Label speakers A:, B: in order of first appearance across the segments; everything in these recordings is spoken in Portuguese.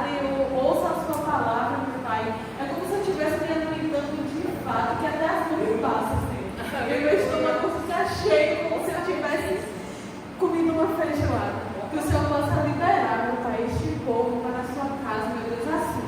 A: eu ouço a sua palavra, meu Pai, é como se eu estivesse me alimentando de fato, que até a fome passa, Senhor. E meu estômago fica cheio, como se eu tivesse comido uma feijoada. Que o Senhor possa liberar, meu Pai, este povo para a sua casa, meu Deus, assim,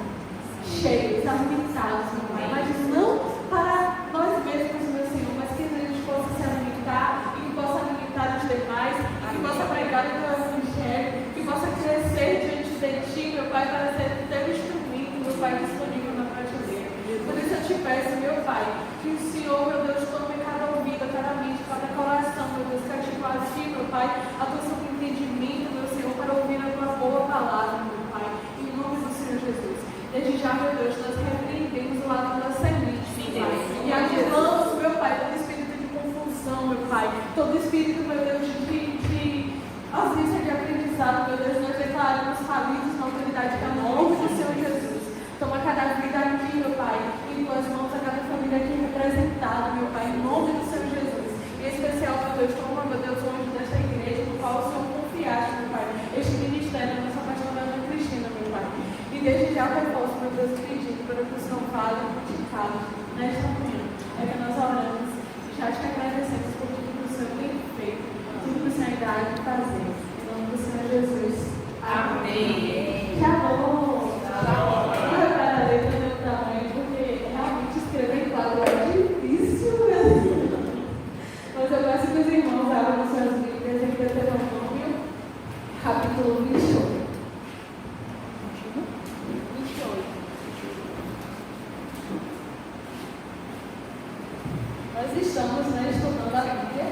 A: cheios, alimentados, meu Pai, mas não para nós mesmos, meu Senhor, mas que a gente possa se alimentar e que possa alimentar os demais, que possa pregar o teu evangelho, que possa crescer diante de ti, meu Pai, para ser o teu instrumento, meu Pai, disponível na prateleira. Por isso eu te peço, meu Pai, que o Senhor, meu Deus, tome cada ouvido, cada mente, cada coração, meu Deus, cativa a ti, meu Pai, a tua entendimento, meu Senhor, para ouvir a tua boa palavra, meu Pai, em nome do Senhor Jesus. Desde já, meu Deus, nós repreendemos o lado da semente, meu Pai, e anulamos, meu Pai, todo espírito de confusão, meu Pai, todo espírito, meu Deus, de ausência de aprendizado, meu Deus, nós declaramos falidos na autoridade da nome do Senhor Jesus. Toma cada vida aqui, meu Pai, em tuas mãos, a cada família aqui representada, meu Pai, em nome do Senhor Jesus. Em especial, meu Deus, toma, meu Deus, o anjo desta igreja, no qual o Senhor confiaste, meu Pai, este ministério, a nossa pastora Ana Cristina, meu Pai. E desde já reforço, meu Deus, pedindo para que o Senhor fale e multiplique nesta manhã. É que nós oramos e já te agradecemos por tudo que o Senhor tem feito, tudo que o Senhor irá fazer. Em nome do Senhor Jesus. Amém. Shalom. Mas eu peço que os irmãos abram suas Bíblias em Deuteronômio, capítulo 28. Nós estamos estudando a Bíblia,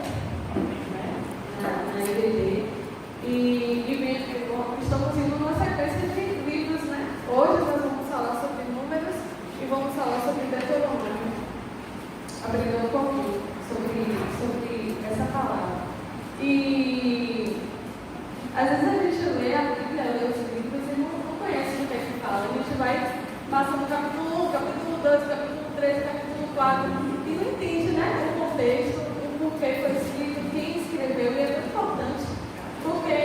A: na IBD, e estamos indo numa sequência de livros, né? Hoje nós vamos falar sobre Números e vamos falar sobre Deuteronômio, aprendendo um pouquinho sobre essa palavra. E às vezes a gente lê a Bíblia, lê os livros e não conhece o que é que fala. A gente vai passando capítulo 1, capítulo 2, capítulo 3, capítulo 4 e não entende, né, o contexto, o porquê foi escrito, quem escreveu, e é muito importante, porque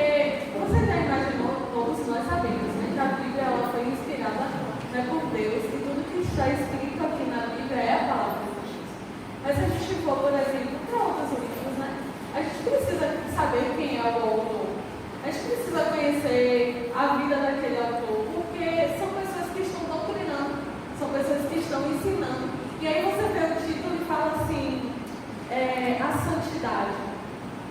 A: você já imaginou, todos nós sabemos, né, que a Bíblia ela foi inspirada, né, por Deus, e tudo que está escrito aqui na Bíblia é a palavra. Mas se a gente for, por exemplo, para outros livros, né? A gente precisa saber quem é o autor. A gente precisa conhecer a vida daquele autor, porque são pessoas que estão doutrinando, são pessoas que estão ensinando. E aí você vê o título e fala assim, a santidade.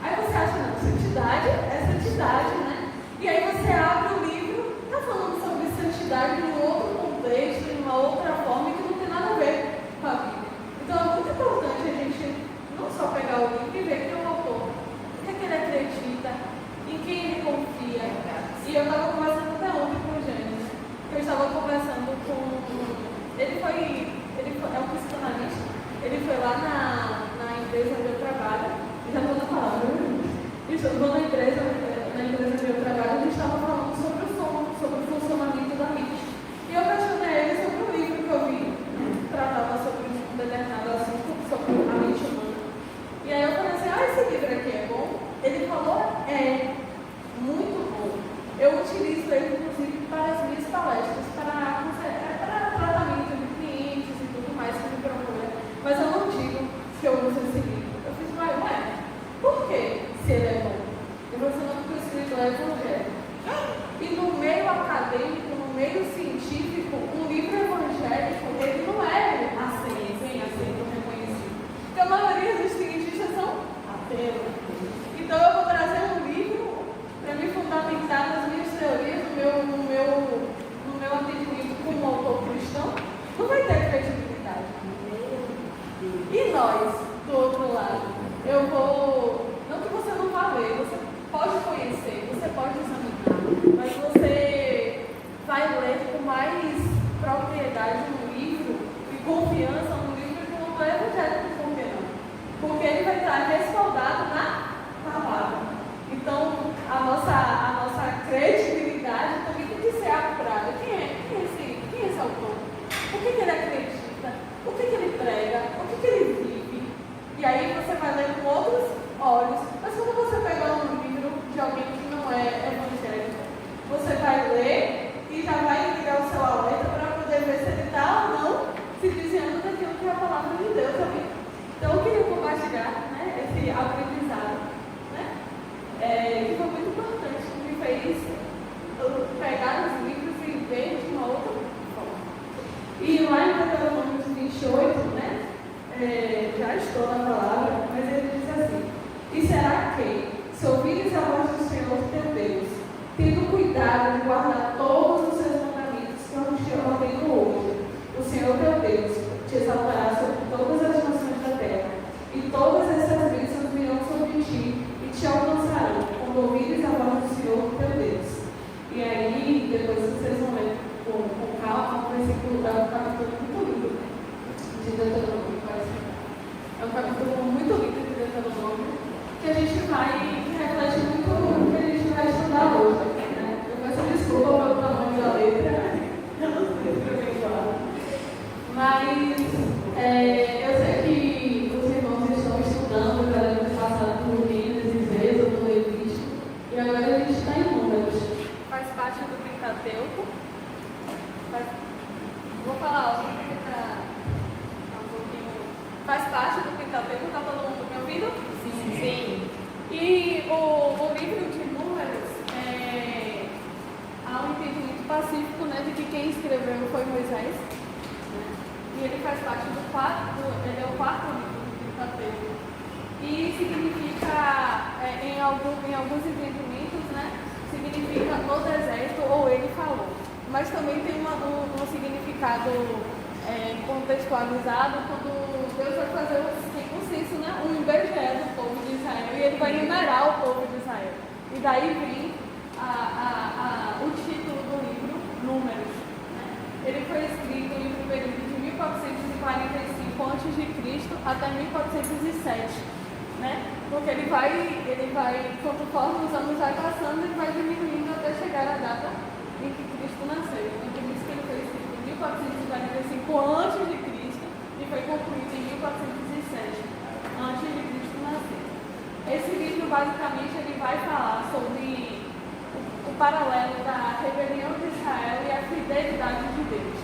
A: Aí você acha, não, santidade é santidade, né? E aí você abre o livro, está falando sobre santidade em um outro contexto, em uma outra forma, que não tem nada a ver com a Bíblia. Então é muito importante a gente não só pegar o livro e ver quem é o autor, o que é que ele acredita, em quem ele confia. E eu estava conversando até ontem com o Jânio, né? Eu estava conversando com... Ele é um psicanalista, ele foi lá na empresa onde eu trabalho, já estou na palavra, estou na empresa onde eu trabalho, a gente estava falando sobre o sono, sobre o funcionamento da mente. E eu questionei ele sobre o livro que eu vi, tratava sobre um determinado assunto, sobre a mente humana. E aí eu falei assim, esse livro aqui é bom? Ele falou, é muito bom. Eu utilizo ele, inclusive, para as minhas palestras, para tratamento de clientes e tudo mais que me procura. Mas eu não digo que eu uso esse livro. Eu fiz, por que se ele é bom? Eu vou ensinar porque o escrito é evangélico. E no meio acadêmico, no meio científico, um livro evangélico, ele não é bem aceito, reconhecido. Porque a maioria dos cientistas são ateus. Então eu vou trazer um livro para me fundamentar nas minhas teorias, no meu atendimento como autor cristão, não vai ter credibilidade. E nós, do outro lado, eu vou, não que você não vá ler, você pode conhecer, você pode examinar, mas você vai ler com mais propriedade no livro e confiança no livro que não é evangélico confiando, porque ele vai estar respaldado na palavra. Então, a nossa credibilidade também tem que ser apurada. Quem é esse autor? O que ele acredita? O que ele prega? O que ele vive? E aí você vai ler com outros olhos. Mas quando você pegar um livro de alguém que não é evangélico, você vai ler e já vai de aprendizado, né? Que foi muito importante, que me fez pegar os livros e ver de uma outra forma. E lá em Deuteronômio 28, né? Já estou na palavra, mas ele diz assim: e será que, se ouvires a voz do Senhor teu Deus, tendo cuidado de guardar todos os seus mandamentos que eu te ordeno hoje, o Senhor teu Deus te exaltará sobre todas as nações da terra, e todas essas bênçãos virão sobre ti e te alcançarão, quando ouvires a voz do Senhor teu Deus. E aí, depois vocês vão ler com calma, o versículo é um capítulo muito lindo, né? De Deuteronômio, parece. É um capítulo muito lindo de Deuteronômio, que a gente vai refletir muito no que a gente vai estudar hoje, né? Eu peço desculpa pelo tamanho da letra, eu não sei escrever igual. Mas eu sei que os irmãos estão estudando, para ter passado por Gênesis, Êxodo, Levítico, e agora a gente está em Números. Faz parte do Pentateuco. Vou falar algo porque está um pouquinho. Faz parte do Pentateuco, está todo mundo me ouvindo? Sim. E o livro de Números, há um entendimento pacífico, né, de que quem escreveu foi Moisés. E ele faz parte ele é o quarto livro do Pentateuco. E significa, em alguns entendimentos, né, significa no deserto ou ele falou. Mas também tem um significado contextualizado quando Deus vai fazer um censo, né, um IBGE do povo de Israel, e ele vai numerar o povo de Israel. E daí vem o título do livro, Números. Ele foi escrito em um período de 1445 a.C. até 1407, né? Porque ele vai, conforme os anos vai passando, ele vai diminuindo até chegar à data em que Cristo nasceu. Então, por isso que ele foi escrito em 1445 a.C. e foi concluído em 1407, antes de Cristo nascer. Esse livro, basicamente, ele vai falar sobre o paralelo da rebelião de Israel e a fidelidade de Deus.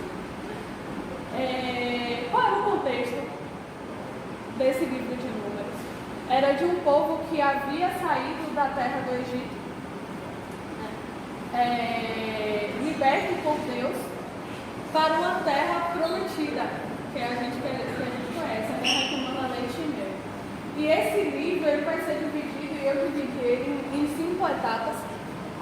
A: Qual era o contexto desse livro de Números? Era de um povo que havia saído da terra do Egito, liberto por Deus, para uma terra prometida, que a gente conhece, a terra que manda leite e mel. E esse livro ele vai ser dividido, e eu dividi ele em 5 etapas.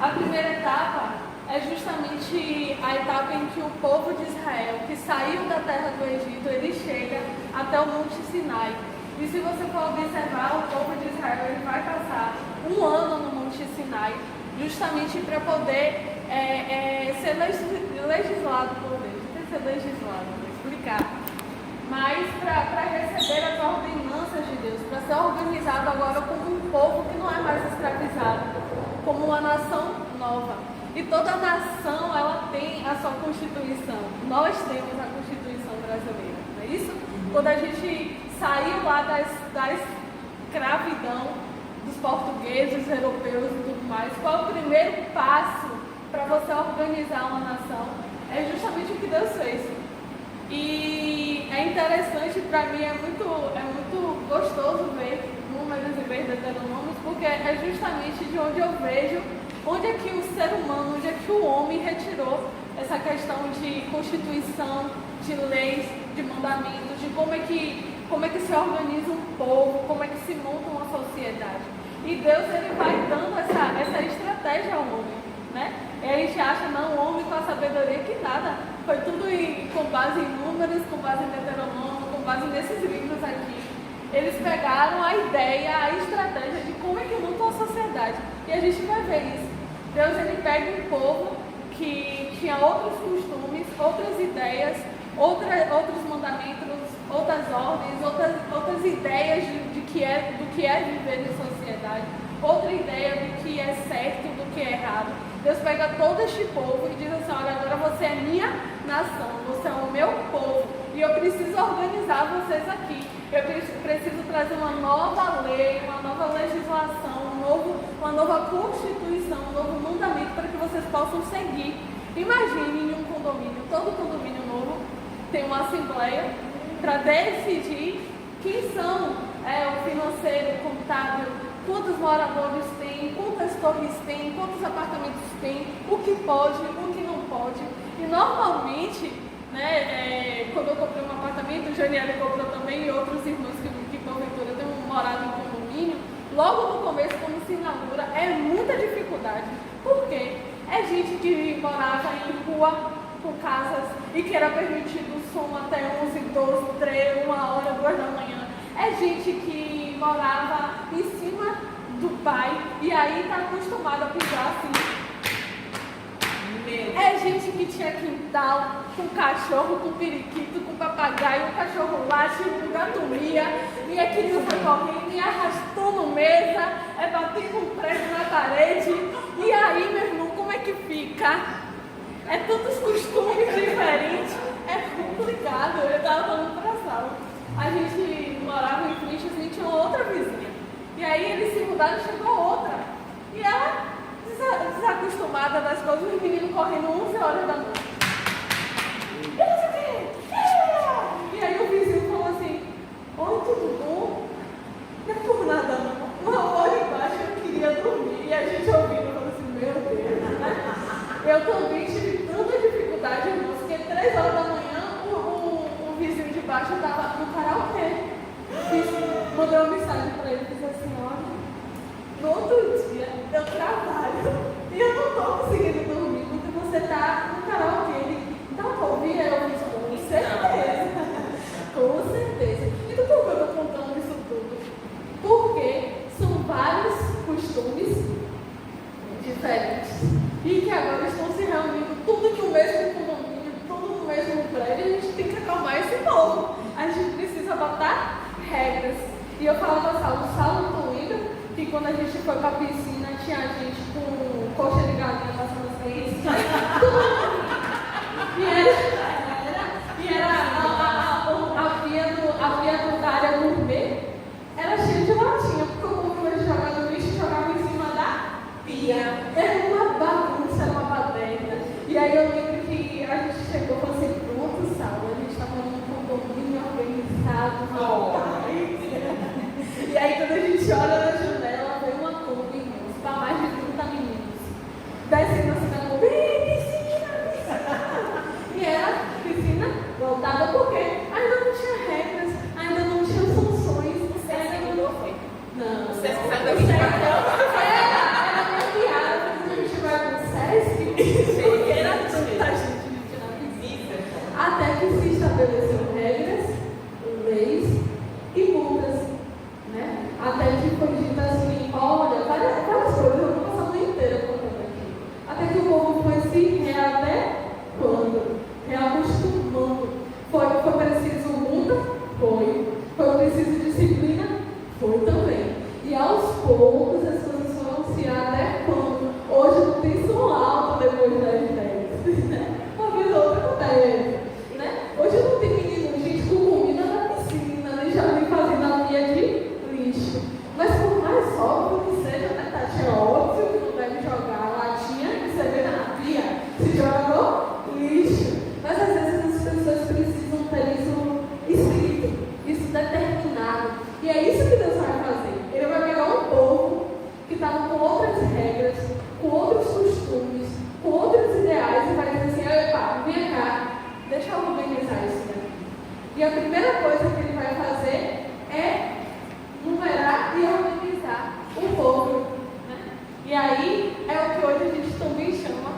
A: A primeira etapa é justamente a etapa em que o povo de Israel, que saiu da terra do Egito, ele chega até o Monte Sinai. E se você for observar, o povo de Israel ele vai passar um ano no Monte Sinai, justamente para poder ser legislado por Deus. Não tem que ser legislado, vou explicar. Mas para receber as ordenanças de Deus, para ser organizado agora como um povo que não é mais escravizado, como uma nação nova. E toda nação, ela tem a sua Constituição. Nós temos a Constituição brasileira, não é isso? Quando a gente saiu lá da escravidão dos portugueses, europeus e tudo mais, qual é o primeiro passo para você organizar uma nação? É justamente o que Deus fez. E é interessante, para mim, é muito gostoso ver Números e ver Deuteronômios, porque é justamente de onde eu vejo onde é que o ser humano, onde é que o homem retirou essa questão de constituição, de leis, de mandamentos, de como é que se organiza um povo, como é que se monta uma sociedade. E Deus ele vai dando essa estratégia ao homem, né? E a gente acha, não, o homem com a sabedoria que nada. Foi tudo com base em Números, com base em Deuteronômio, com base nesses livros aqui. Eles pegaram a ideia, a estratégia de como é que monta uma sociedade. E a gente vai ver isso. Deus ele pega um povo que tinha outros costumes, outras ideias, outros mandamentos, outras ordens, outras ideias do que é viver em sociedade, outra ideia do que é certo, do que é errado. Deus pega todo este povo e diz assim, olha, agora você é minha nação, você é o meu povo, e eu preciso organizar vocês aqui. Eu preciso trazer uma nova lei, uma nova legislação, uma nova constituição, um novo mandamento para que vocês possam seguir. Imagine em um condomínio, todo condomínio novo tem uma assembleia para decidir quem são o financeiro, o contábil, quantos moradores tem, quantas torres tem, quantos apartamentos tem, o que pode, o que não pode. E normalmente, né, quando eu comprei um apartamento, o Janiele comprou também, e outros irmãos que porventura têm morado em condomínio, logo no começo, quando se inaugura, é muita dificuldade. Por quê? É gente que morava em rua com casas e que era permitido o som até 11, 12, 3, 1 hora, 2 da manhã. É gente que morava em cima do pai e aí está acostumado a pisar assim. É gente que tinha quintal, com cachorro, com periquito, com papagaio, o cachorro late, o gato mia, e a criança correndo, e arrastando mesa, batendo um prego na parede. E aí, meu irmão, como é que fica? É tantos costumes diferentes, é complicado. Eu estava falando para a sala. A gente morava em frente, a gente tinha outra vizinha. E aí eles se mudaram e chegou outra. E ela, desacostumada das coisas, os meninos correndo 11 horas da noite. E aí o vizinho falou assim: oi, tudo bom? Não é por nada não. Uma hora embaixo eu queria dormir. E a gente ouvindo, falou assim: meu Deus, né? Eu também tive tanta dificuldade, irmãos, porque 3 horas da manhã o vizinho de baixo estava no karaokê. Mandei uma mensagem para ele e disse assim: olha, no outro dia eu trabalho e eu não estou conseguindo dormir porque você está no karaokê. Ele dá para ouvir? Eu disse: com certeza. Com certeza. Então por que eu estou contando isso tudo? Porque são vários costumes diferentes e que agora estão se reunindo tudo no mesmo condomínio, tudo no mesmo prédio. A gente tem que acalmar esse povo. A gente precisa botar regras. E eu falava para o Saulo, tu lembra que quando a gente foi para a piscina tinha gente com coxa de galinha passando as frentes? E era a pia da área gourmet era cheia de latinha, porque o povo ia jogar no lixo e jogava em cima da pia. Era uma bagunça, era uma baderna. E aí eu lembro que a gente chegou e falou assim: pronto, Saulo, a gente estava num condomínio organizado, rapaz. E aí quando a gente olha na janela, vê uma Kombi, irmãos, para mais de 30 meninos. Descendo assim na Kombi, piscina! E era piscina voltada porque ainda não tinha regras, ainda não tinha sanções. Ainda não foi. Não. Você sabe da minha era minha piada, quando a gente vai no Sesc, porque era tanta gente na piscina. Até que se estabeleceu regras, leis e multas. Né? Até que foi dito assim: olha, várias coisas, eu vou passar a manhã inteira contando aqui. Até que o povo foi se readequando, reacostumando. Foi preciso multa? Foi preciso disciplina? Foi também. E aos poucos as coisas foram se adequando. Hoje não tem som alto depois das 10. Né? Uma vez ou outra acontece. Né? Hoje não tem menino, gente com comida na piscina, nem já vem fazendo a pia de lixo. Mas por mais óbvio que seja, né, Tati? É óbvio que não deve jogar latinha que você vê na pia, se joga no lixo. Mas às vezes as pessoas precisam ter isso escrito, isso determinado. E é isso que Deus vai fazer. Ele vai pegar um povo que estava com outras regras, com outros costumes, com outros ideais e vai dizer assim: epa, vem cá, deixa eu organizar isso daqui. E a primeira coisa que ele vai fazer é numerar e organizar o povo. Né? E aí é o que hoje a gente também chama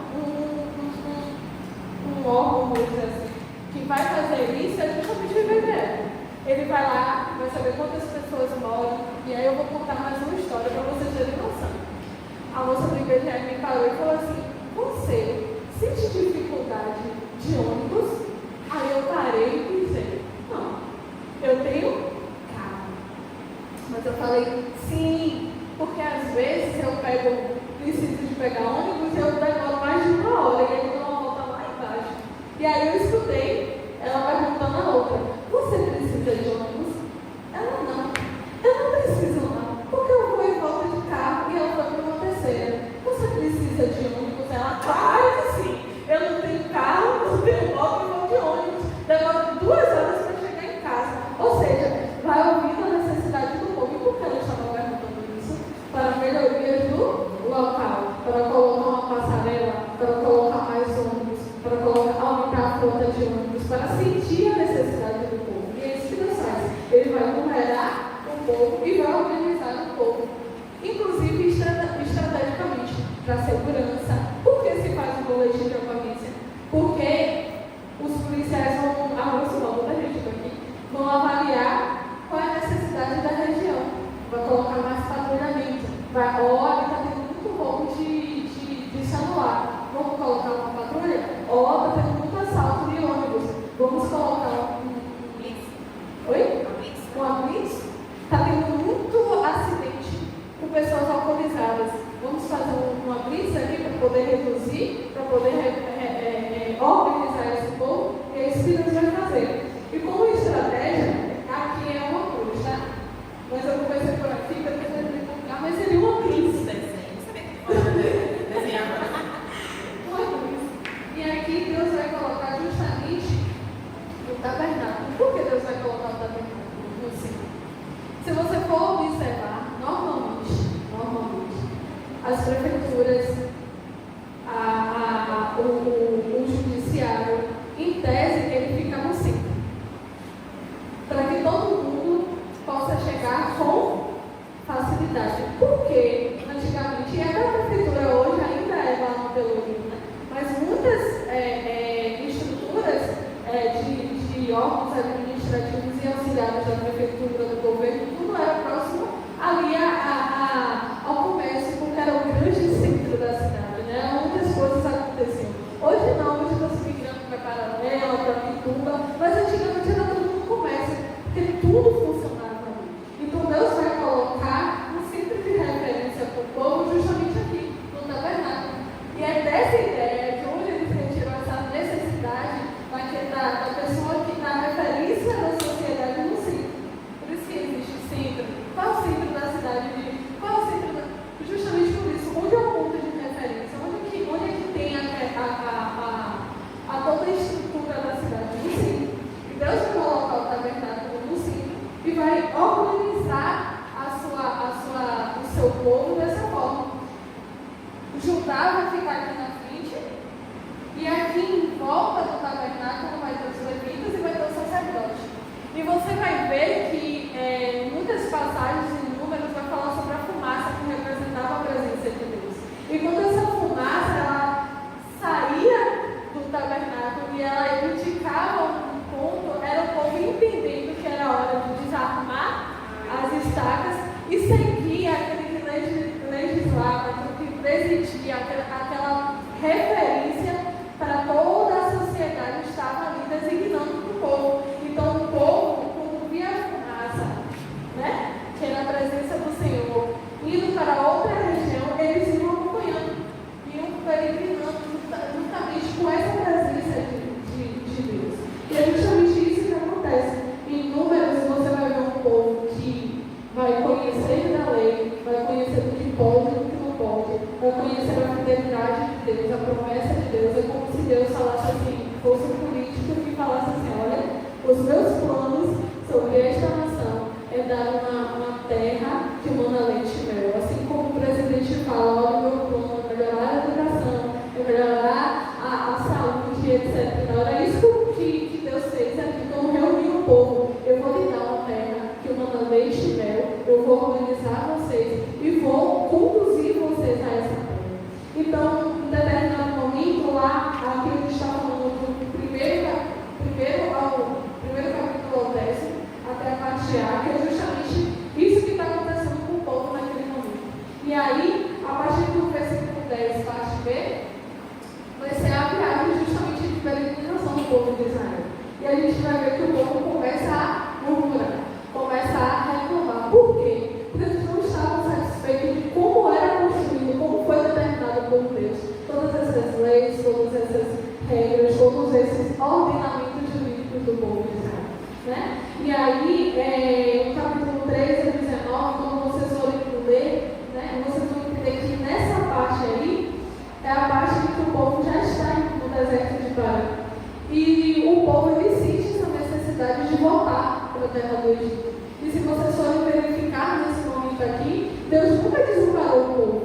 A: um órgão, vamos dizer assim, que vai fazer isso é justamente o IBGE. Ele vai lá, vai saber quantas pessoas moram, e aí eu vou contar mais uma história para vocês terem noção. A moça do IBGE me parou e falou assim: você sente dificuldade de ônibus? Aí eu parei e pensei: não, eu tenho carro. Mas eu falei: sim, porque às vezes eu preciso de pegar ônibus e eu demoro mais de 1 hora, e aí eu dou uma volta lá embaixo. E aí eu escutei ela perguntando a outra: você precisa de ônibus? Ela: não, eu não preciso não, porque eu vou e volto de carro. E ela foi para uma terceira: você precisa de ônibus? Ela: claro que sim, eu não tenho carro, não tenho moto e vou de ônibus. Demora 2 horas para chegar em casa. Ou seja, vai ouvindo a necessidade do sentir a necessidade do povo. E é isso que Deus faz. Ele vai numerar o povo e vai organizar o povo. Inclusive, estrategicamente, para segurança. Por que se faz um boletim de ocorrência? Porque os policiais vão, vão avaliar qual é a necessidade da região. Vai colocar mais patrulhamento. Olha, está tendo muito roubo de celular. Vamos colocar uma patrulha? Está tendo muito assalto de ônibus. Vamos colocar um blitz. Oi? Uma blitz? Está tendo muito acidente com pessoas alcoolizadas. Vamos fazer uma blitz aqui para poder reduzir, para poder organizar esse povo. E é isso que Deus vai fazer. E como estratégia, aqui é uma cruz, tá? Mas eu comecei por aqui, depois eu vou colocar, mas seria uma cruz. Uma cruz. E aqui Deus vai colocar justamente o tabernáculo. Por que Deus vai colocar o tabernáculo no centro? Se você for observar, normalmente, as prefeituras, o judiciário, em tese, ele fica no centro. Para que todo mundo possa chegar com facilidade. Porque, antigamente, e a prefeitura hoje ainda é lá no Pelourinho, né? Mas muitas estruturas de órgãos administrativos e auxiliares da prefeitura, do governo, tudo era próximo ali ao comércio, porque era o grande centro da cidade, né? Muitas coisas aconteciam. Hoje não, hoje está se migrando para Paralela, para Pituba, mas antigamente era tudo no comércio, porque tudo funcionava ali. Então Deus vai colocar um centro de referência para o povo justamente aqui, no tabernáculo. E é dessa ideia de onde eles retiram essa necessidade da pessoa que dá referência da sociedade no centro. Por isso que existe o centro. Qual é o centro da cidade? Qual é o centro justamente por isso, onde é o ponto de referência? Onde é que tem toda a estrutura da cidade? No centro. E Deus vai colocar o tabernáculo no centro e vai organizar o seu povo dessa forma. Judá vai ficar aqui na frente, e aqui em volta do tabernáculo vai ter os levitas e vai ter o sacerdote. E você vai ver que em muitas passagens e números vai falar sobre a fumaça que representava a presença de Deus. E quando essa fumaça ela saía do tabernáculo e ela indicava um ponto, era o povo entendendo que era hora de desarmar as estacas e seguir aquele que legislava, aquele que presidia, aquela referência para toda a sociedade estava ali designando para o povo. Então o povo, quando via a fumaça, né, que era a presença do Senhor, indo para outra região, eles iam acompanhando, iam peregrinando juntamente com essa presença de Deus. E é justamente isso que acontece. Em Números você vai ver um povo que vai conhecer da lei, vai conhecer do que pode e do que não pode, vai conhecer a fidelidade de Deus, a promessa de Deus. É como se Deus falasse assim, fosse um político que falasse assim: olha, os meus planos sobre esta nação é dar uma terra que mana leite e mel. Assim como o presidente fala, olha, o meu plano é melhorar a educação, é melhorar a saúde, etc. Era isso que Deus fez aqui, quando reuniu o povo. Eu vou lhe dar uma terra que mana leite e mel, eu vou organizar vocês e vou conduzir vocês a essa terra. Então, em determinado momento, lá, aqui a gente está falando do primeiro capítulo ao 10º, até a parte A, que é justamente isso que está acontecendo com o povo naquele momento. E aí, a partir do versículo 10, parte B, vai ser a viagem justamente de peregrinação do povo de Israel. E a gente vai ver que o povo começa a murmurar, começa a reclamar. Por quê? Porque eles não estavam satisfeitos de como era construído, como foi determinado por Deus. Todas essas leis, todas essas regras, todos esses ordenamentos jurídicos do povo de Israel. Né? E aí, no capítulo 13 a 19, quando vocês forem ler, né, vocês vão entender que nessa parte aí é a parte em que o povo já está no deserto de Pará. E o povo ele sente essa necessidade de voltar para a terra do Egito. E se vocês forem verificar nesse momento aqui, Deus nunca desamparou o povo.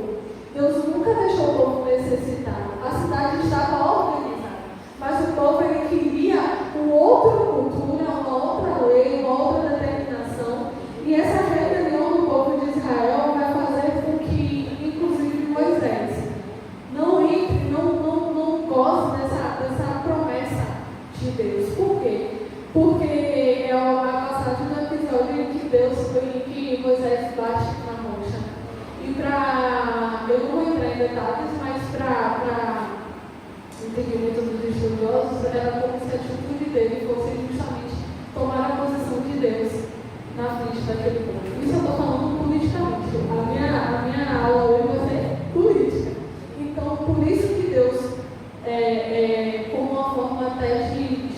A: Deus nunca deixou o povo necessitado. A cidade estava organizada. Mas o povo ele queria um outro Porque é a passagem do episódio em que que Moisés bate na rocha. E eu não vou entrar em detalhes, mas para o entendimento dos estudiosos, era como se a atitude dele fosse justamente tomar a posição de Deus na frente daquele povo. Isso eu estou falando politicamente. A minha aula hoje vai ser política. Então, por isso que Deus, como uma forma até de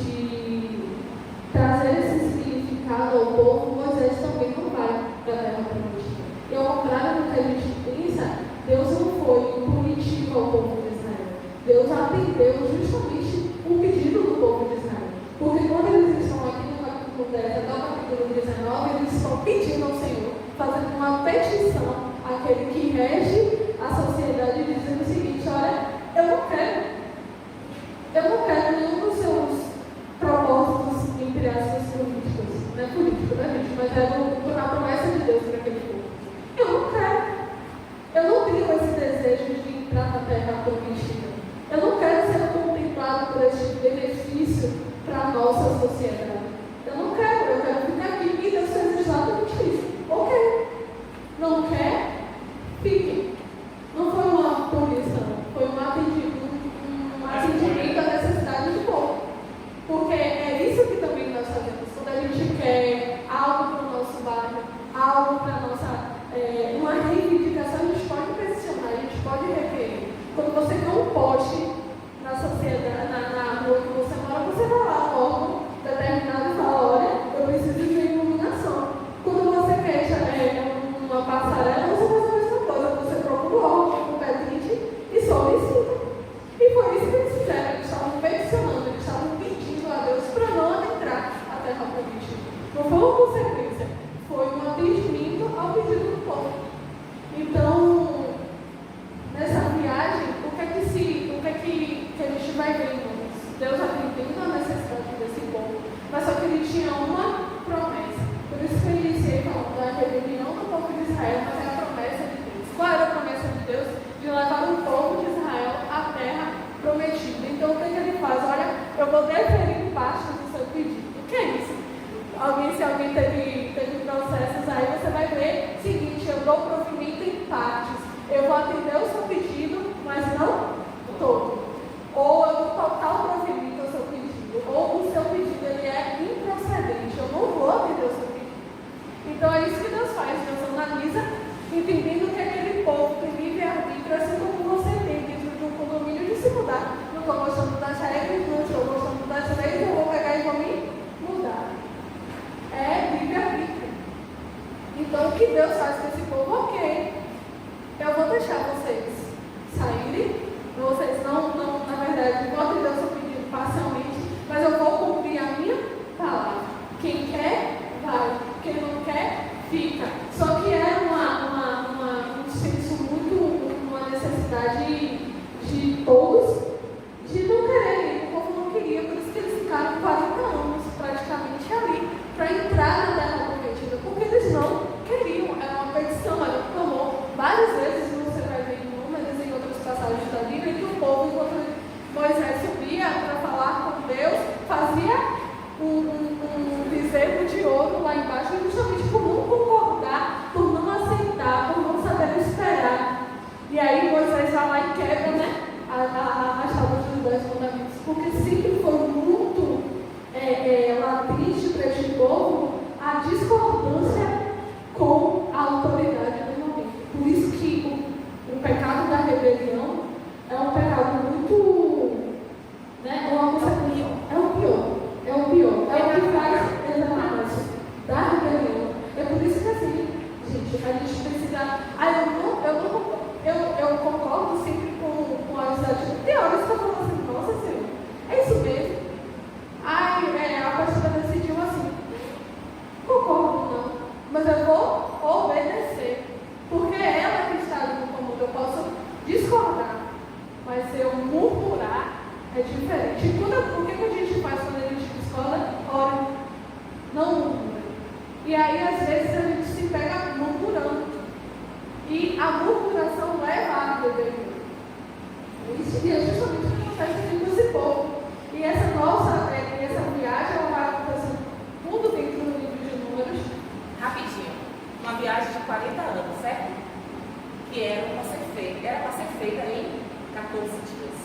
A: trazer esse significado ao povo, Moisés também não vai para a terra prometida. E ao contrário do que a gente pensa, Deus não foi punitivo ao povo de Israel. Deus atendeu justamente o pedido do povo de Israel. Porque quando eles estão aqui no capítulo 10 até o capítulo 19, eles estão pedindo ao Senhor, fazendo uma petição àquele que rege a sociedade, dizendo o seguinte: olha, eu não quero nenhum dos seus propósitos, entre aspas, políticos. Não é político, né, gente? Mas é a promessa de Deus para aquele povo. Eu não quero. Eu não tenho esse desejo de entrar na terra prometida. Eu não quero ser contemplado por esse benefício para a nossa sociedade. Eu quero ficar aqui. E Deus fez exatamente isso. Ok. Não quer? Fique. Não foi uma punição, foi um atendimento à necessidade do povo. Porque é isso que também nós fazemos. Quando a gente quer algo para o nosso bairro, algo para a nossa. Uma reivindicação, a gente pode pressionar, a gente pode requerer. Quando você quer um poste na sociedade, na rua que você mora, você vai lá no órgão determinado e fala: olha, eu preciso de iluminação. Quando você quer uma passarela, você faz a mesma coisa. Você procura o órgão competente e solicita. E foi isso que eles fizeram. Eles estavam peticionando, eles estavam pedindo a Deus para não adentrar a terra prometida. Não foi uma consequência, foi um atendimento ao pedido do povo. Então, nessa viagem, o que a gente vai vendo? Deus atendendo a necessidade desse povo, mas só que ele tinha uma promessa. Por isso que eu iniciei falando da rebelião do povo de Israel, mas é a promessa de Deus. Qual era a promessa de Deus? De levar o povo de Israel à terra prometida. Então, o que ele faz? Olha, eu vou deferir parte do seu pedido. O que é isso? Se alguém teve processos aí, você vai ver o seguinte: eu dou provimento em partes. Eu vou atender o seu pedido, mas não todo. Ou eu dou total provimento ao seu pedido. Ou o seu pedido ele é improcedente. Eu não vou atender o seu pedido. Então é isso que Deus faz. Deus analisa, entendendo que aquele povo tem livre-arbítrio, assim como você tem dentro de um condomínio, de se mudar. Não estou gostando das regras, não estou gostando das leis, eu vou pegar e vou me mudar. É livre-arbítrio. Então o que Deus faz com esse povo? Ok,
B: 40 anos, certo? Que era para ser feita em 14 dias.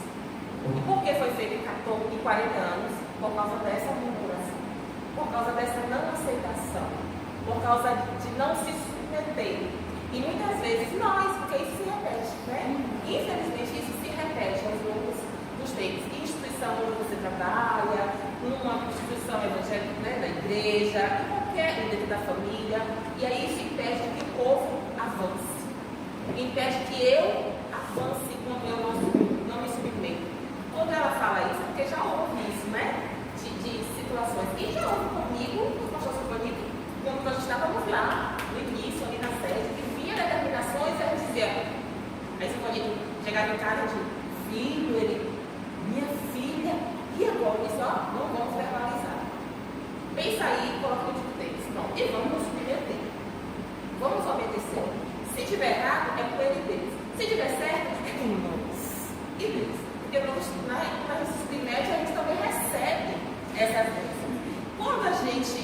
B: E por que foi feita em 40 anos? Por causa dessa murmuração, por causa dessa não aceitação, por causa de não se submeter. E muitas vezes nós, porque isso se repete, né? Infelizmente isso se repete aos longos dos tempos. Instituição onde você trabalha, numa instituição evangélica, né, da igreja, qualquer dentro da família, e aí isso impede que o povo avance, impede que eu avance quando eu não me submeto. Quando ela fala isso, porque já houve isso, né? De situações, e já houve comigo, o pastor Sofonico, quando nós estávamos lá, no início, ali na sede, que via determinações, e ela dizia, aí Sofonico chegava em casa e dizia, filho, minha filha, e agora? Isso, ó, não vamos verbalizar. Pensa aí e coloca o que tem. Não, e vamos nos submeter. Vamos obedecer. Se tiver errado, é por ele Deus. Se tiver certo, é com nós. E Deus. Porque quando a gente se submete, a gente também recebe essas bênçãos. Quando a gente,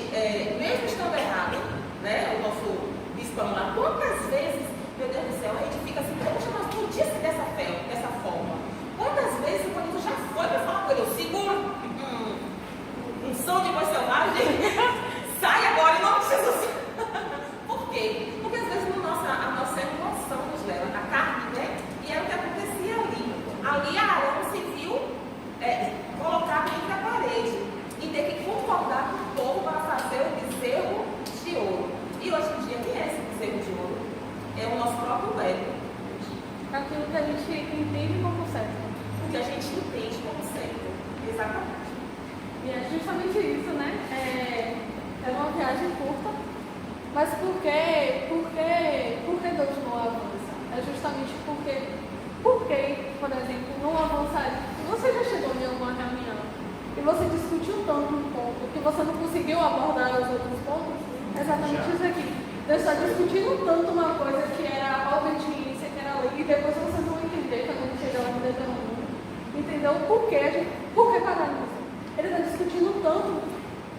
B: mesmo estando errado, né, o nosso bispão lá, quantas vezes, meu Deus do céu, a gente fica assim, poxa, mas podia ser dessa forma. Quantas vezes quando tu já foi para falar com ele, eu seguro um som de voz selvagem, sai agora em nome de Jesus. Por quê? Porque às vezes a nossa emoção nos leva, a carne, né? E era o que acontecia ali. Ali Arão se viu colocado entre a parede e ter que concordar com o povo para fazer o bezerro de ouro. E hoje em dia, quem é esse bezerro de ouro? É o nosso próprio ego.
A: Aquilo que a gente entende como certo.
B: O que a gente entende como certo. Exatamente.
A: E é justamente isso, né? É uma viagem curta, mas por que Deus não avança? É justamente porque, por exemplo, não avançar. Você já chegou em uma reunião e você discutiu tanto um ponto que você não conseguiu abordar os outros pontos? É exatamente isso aqui. Deus está discutindo tanto uma coisa que era a obediência, que era a lei, e depois vocês vão entender quando a gente chegar lá no determinado. Entendeu? Por que pagar isso? Ele está discutindo tanto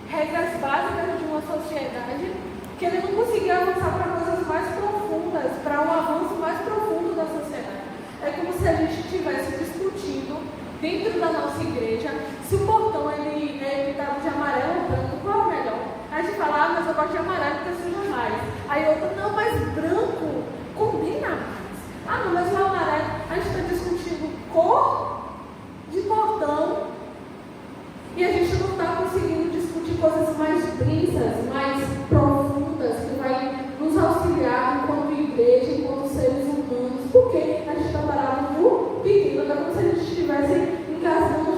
A: regras básicas de uma sociedade que ele não conseguia avançar para coisas mais profundas, para um avanço mais profundo da sociedade. É como se a gente estivesse discutindo dentro da nossa igreja se o portão ele é pintado de amarelo ou branco, qual é o melhor? A gente fala, mas eu gosto de amarelo porque suja mais. Aí outra, não, mas branco combina mais. Ah, não, mas o amarelo, a gente está discutindo cor de portão e a gente não está conseguindo discutir coisas mais densas, mais profundas, que vai nos auxiliar enquanto igreja, enquanto seres humanos, porque a gente está parado no pequeno, é como se a gente estivesse engasgando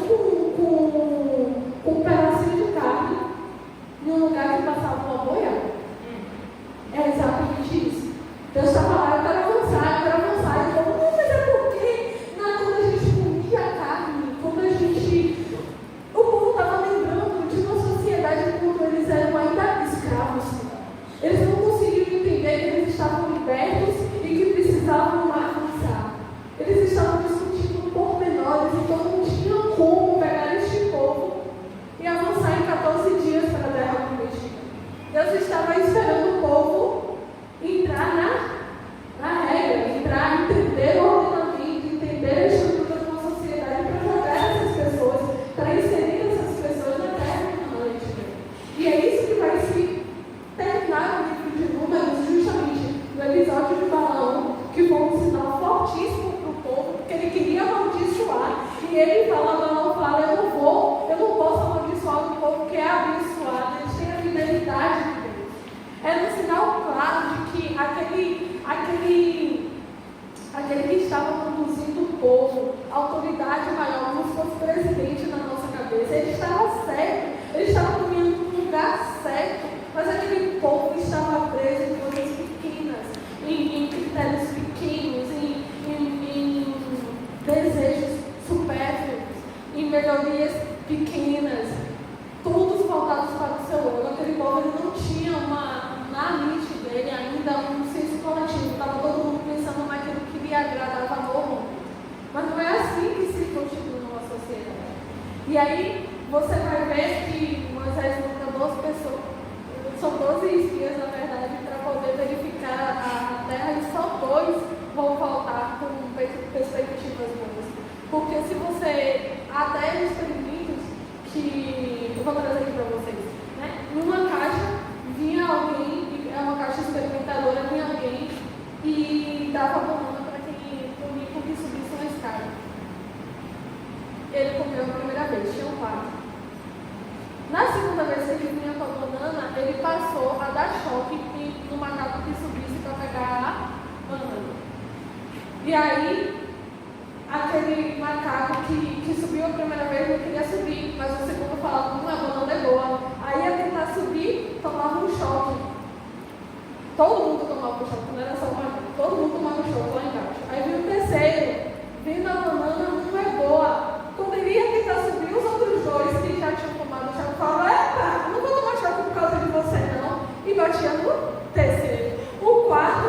A: com um pedacinho de carne num lugar que passava uma boiada. É exatamente isso. Deus está falando, eu quero avançar, e eu falo, não, mas é porque quando a gente comia a carne, o povo estava lembrando de uma sociedade quando eles eram ainda escravos. Eles não conseguiam entender que eles estavam libertos e que precisavam avançar. Eles estavam discutindo pormenores, então não tinham como pegar este povo e avançar em 14 dias para a terra prometida. Deus estava esperando o povo entrar na regra, entender o ordenamento, entender a estrutura de uma sociedade para jogar essas pessoas, para inserir essas pessoas na terra prometida. E é isso que vai se terminar no livro de Números, justamente no episódio de Balaão, que foi um sinal fortíssimo para o povo, porque ele queria amaldiçoar, e ele Balaão fala, eu não posso amaldiçoar o povo que é abençoado, eles têm a fidelidade de Deus. Era um sinal claro de que aquele que estava conduzindo o povo, a autoridade maior, como se fosse presidente na nossa cabeça, ele estava certo, ele estava caminhando para o lugar certo, mas aquele povo estava preso em coisas pequenas, em critérios pequenos, em desejos supérfluos, em melhorias pequenas, todos voltados para o seu ego. Aquele povo ele não tinha na mente dele ainda um senso coletivo, estava todo mundo pensando naquilo que lhe agradava no mundo. Mas não é assim que se constitui uma sociedade. E aí você vai ver que Moisés manda 12 pessoas, são 12 espias na verdade, para poder verificar vou trazer aqui para vocês. Né? Numa caixa, vinha alguém, é uma caixa experimentadora, vinha alguém e dava banana para quem comia com que subisse uma escada. Ele comeu a primeira vez, tinha 4. Na segunda vez que ele vinha com a banana, ele passou a dar choque no macaco que subisse para pegar a banana. E aí, aquele macaco que subiu a primeira vez não queria subir, mas o segundo falava, a banana é boa. Aí ia tentar subir, tomava um choque. Todo mundo tomava um choque, não era só o macaco, todo mundo tomava um choque lá embaixo. Aí veio o terceiro, vindo a banana, não é boa. Quando ele ia tentar subir, os outros dois que já tinham tomado o choque falavam, epa, não vou tomar choque por causa de você não. E batia no terceiro. O quarto,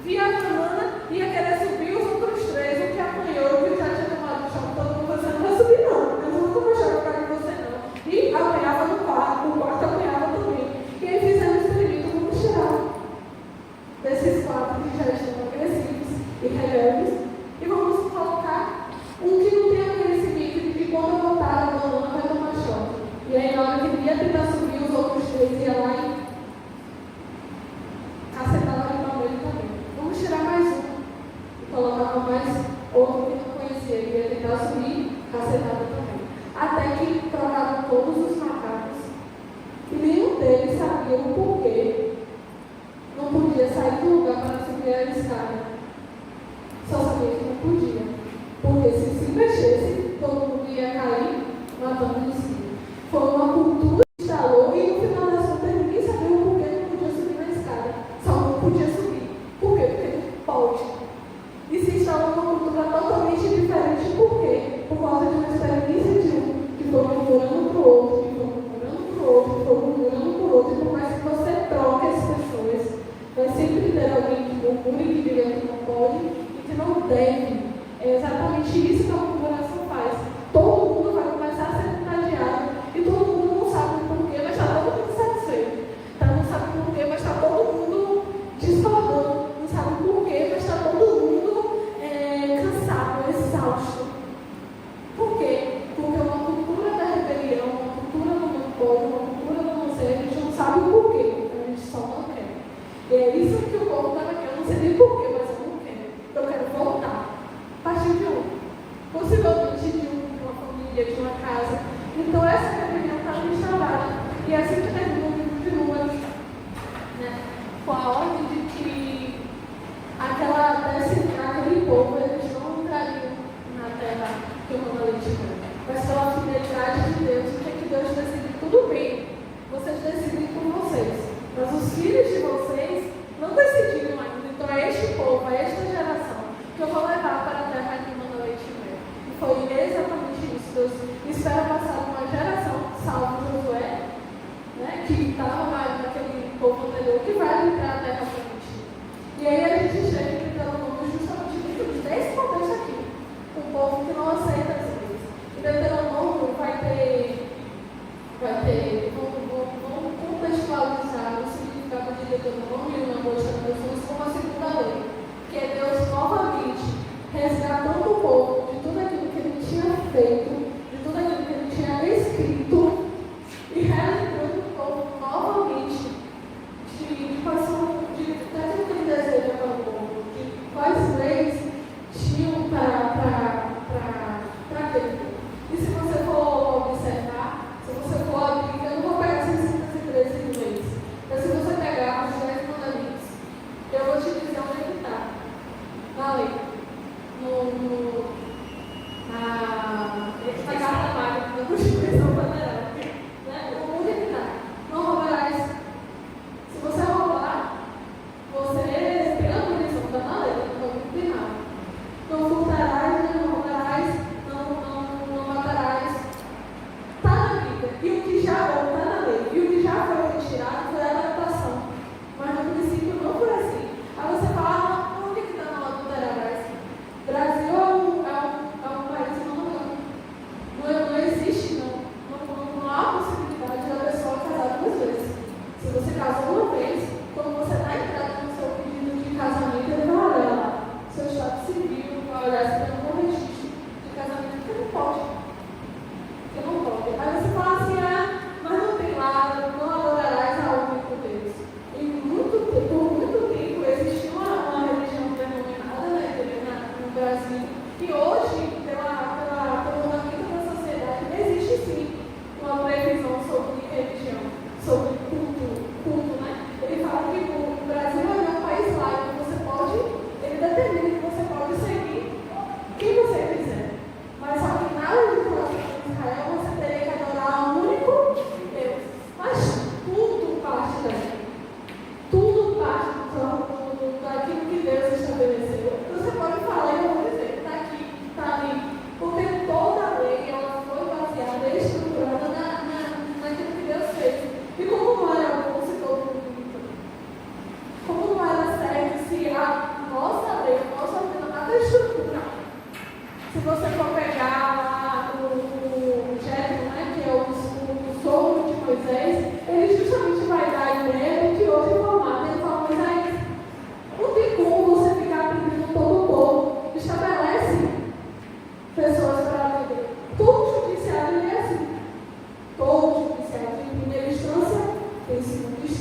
A: via a banana, ia querer subir, os outros 3, o que apanhou, o que já tinha tomado choque, todo mundo, você não vai subir não, eu não vou tomar choque por causa de você não. E apanhava no quarto, o quarto apanhava também. E aí fizeram um experimento, vamos tirar desses 4 que já estão agressivos e rebeldes, e vamos colocar um que não tem conhecimento de que quando eu botar a banana vai tomar choque. E aí na hora que ele ia tentar subir, os outros 3 iam lá e cacetava ali para ele também. Vamos tirar mais um. E colocava mais outro que não conhecia. Ele ia tentar subir, cacetava também. Até que trocaram todos os macacos. E nenhum deles sabia o porquê não podia sair do lugar para subir a escada. Só sabia que não podia. Porque se mexesse, todo mundo ia cair matando de si. Foi uma cultura que instalou e no final das contas ninguém sabia o porquê não podia subir na escada. Só não podia subir. Por quê? Porque não pode. E se instalou uma cultura totalmente diferente. Por quê? Por causa de uma experiência de um que foi murmurando para o outro, que foi murmurando para o outro, que foi murmurando para o outro. E por mais que você troque as pessoas, vai sempre ter alguém que murmure, que diga que não pode e que não deve. É exatamente isso que a murmuração faz. Todo mundo vai começar a ser contagiado e todo mundo não sabe o porquê, mas está todo mundo satisfeito. Não sabe o porquê, mas está todo mundo discordando. Não sabe o porquê, mas está todo mundo cansado, exausto. Por quê? Porque uma cultura da rebelião, uma cultura do não pode, uma cultura do não ser, a gente não sabe o porquê, a gente só não quer. E é isso que o povo estava querendo, eu não sei nem porquê, mas eu não quero. Eu quero voltar. A partir de possivelmente de uma família, de uma casa. Então essa rebelião estava instalada. E é assim que termina o livro de Números, né? Com a ordem de que aquele povo, eles não entrariam na terra que o manda leite e mel. Mas pela fidelidade de Deus, o que Deus decidiu? Tudo bem, vocês decidem por vocês. Mas os filhos de vocês não decidiram ainda. Então é este povo, é esta geração que eu vou levar para a terra que manda leite e mel. E foi exatamente isso. Deus espera passar uma geração, salvo Josué, né, que estava naquele povo anterior, que vai entrar na terra prometida. E aí a gente chega em Deuteronômio justamente dentro desse contexto aqui. Um povo que não aceita as leis. E Deuteronômio vai ter vamos contextualizar o significado de Deuteronômio e uma boa tradução como a segunda lei, que é Deus novamente resgatando o povo de tudo aquilo que ele tinha feito, de tudo aquilo que ele tinha escrito, e relembrando o povo novamente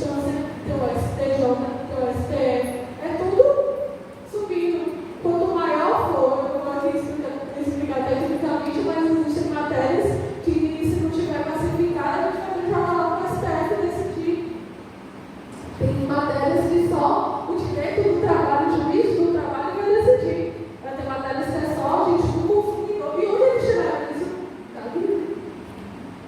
A: distância, teu STJ, teu STF, é tudo subindo. Quanto maior for, eu vou aqui explicar tecnicamente, mas existem matérias que, se não tiver classificada, a gente vai jogar lá no STF decidir. Tem matérias que só o direito do trabalho, o juiz do trabalho vai decidir. Vai ter matérias que é só a gente do consumidor. E onde eles tiraram isso? Da Bíblia.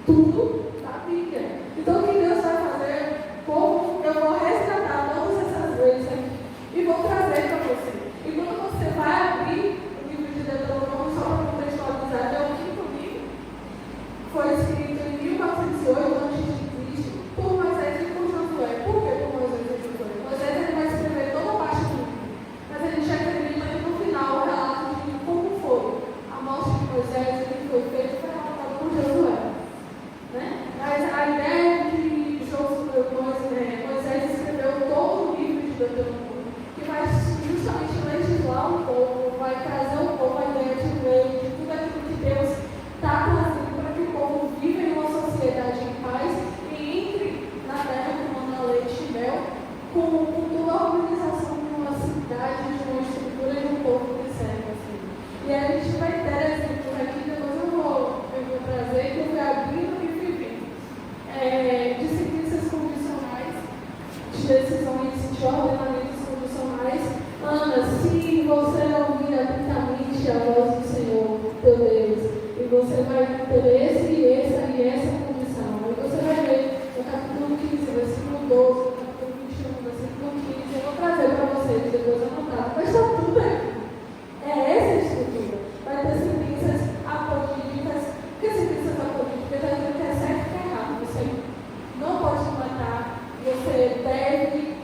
A: Tudo da Bíblia. Então, o que Deus vai fazer? Como eu vou resgatar todas essas leis aqui e vou trazer para você. E quando você vai abrir o livro de Deuteronômio, só para contextualizar, é o quinto livro, foi escrito em 1408 a.C. por Moisés e por Josué. Por que por Moisés e Josué? Moisés ele vai escrever toda a parte do livro, mas a gente acredita que no final o relato de como foi a morte de Moisés, o que foi feito, foi relatado por Josué. Né? Mas a ideia de que Moisés escreveu todo o livro de Deuteronômio, que vai justamente legislar o povo, vai trazer o povo a ideia de lei, de tudo aquilo que Deus está trazendo para que o povo viva em uma sociedade em paz e entre na terra que manda leite e mel, com toda a organização de uma cidade, de uma estrutura de um povo que serve assim. E aí a gente vai ter exemplos aqui, depois eu vou trazer, que eu fui abrindo e fui vendo. De sentenças condicionais, de decisões, de ordenamentos condicionais. Ana, se você ouvir atentamente a voz do Senhor, teu Deus, e você vai ter esse e essa condição. Aí você vai ver no capítulo 15, versículo 12, no capítulo 21, versículo 15. Eu vou trazer para vocês depois anotado. Mas está tudo aqui. É essa a estrutura. Vai ter sentenças apodílicas. O que é sentenças apodílicas? É dizer que é certo e que é errado. Você não pode matar. Você deve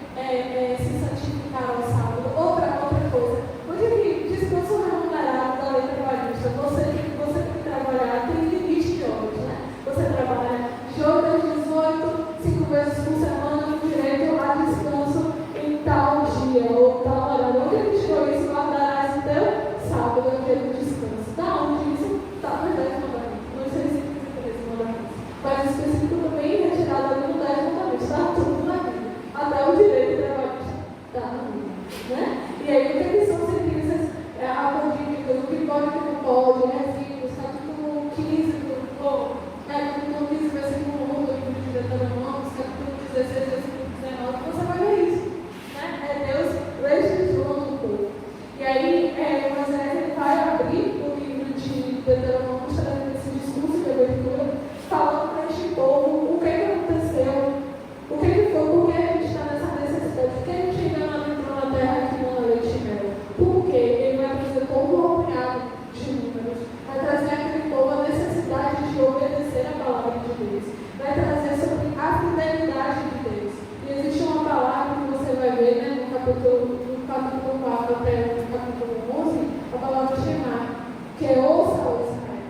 A: se santificar ao sábado. Outra coisa. Onde que descanso remunerado da lei trabalhista? Você tem que trabalhar, tem limite de horas, né? Você trabalha de 8 às 18, 5 vezes por semana, com direito a descanso em tal dia ou tal horário. Onde ele tirou isso? Guardarás o teu sábado, aquele descanso. Da onde isso? Está nos 10 mandamentos. Não sei se tem 13 mandamentos. Mas específico também retirado ali no 10 mandamentos. Está tudo na Bíblia. Até o direito trabalhista está na Bíblia. Né? E aí, o que são sentenças apodílicas? O que pode e o que não pode? Resíduos, capítulo 15, capítulo 15, versículo 1 do livro de Deuteronômio, capítulo 16, versículo 19. Você vai ver isso. Né? É Deus legislando o povo. E aí, Moisés ele vai abrir o livro de Deuteronômio, trazendo esse discurso de abertura, falando para este povo o que aconteceu, o que foi, por que a gente está nessa necessidade, por que a gente ainda não entrou na terra que não é leite e mel. Porque ele vai trazer todo o ampliado de números, vai trazer aquele povo a necessidade de obedecer a palavra de Deus, vai trazer sobre a fidelidade de Deus. E existe uma palavra que você vai ver, né, no capítulo 4 até o capítulo 11, a palavra Shema, que é ouça, ó Israel.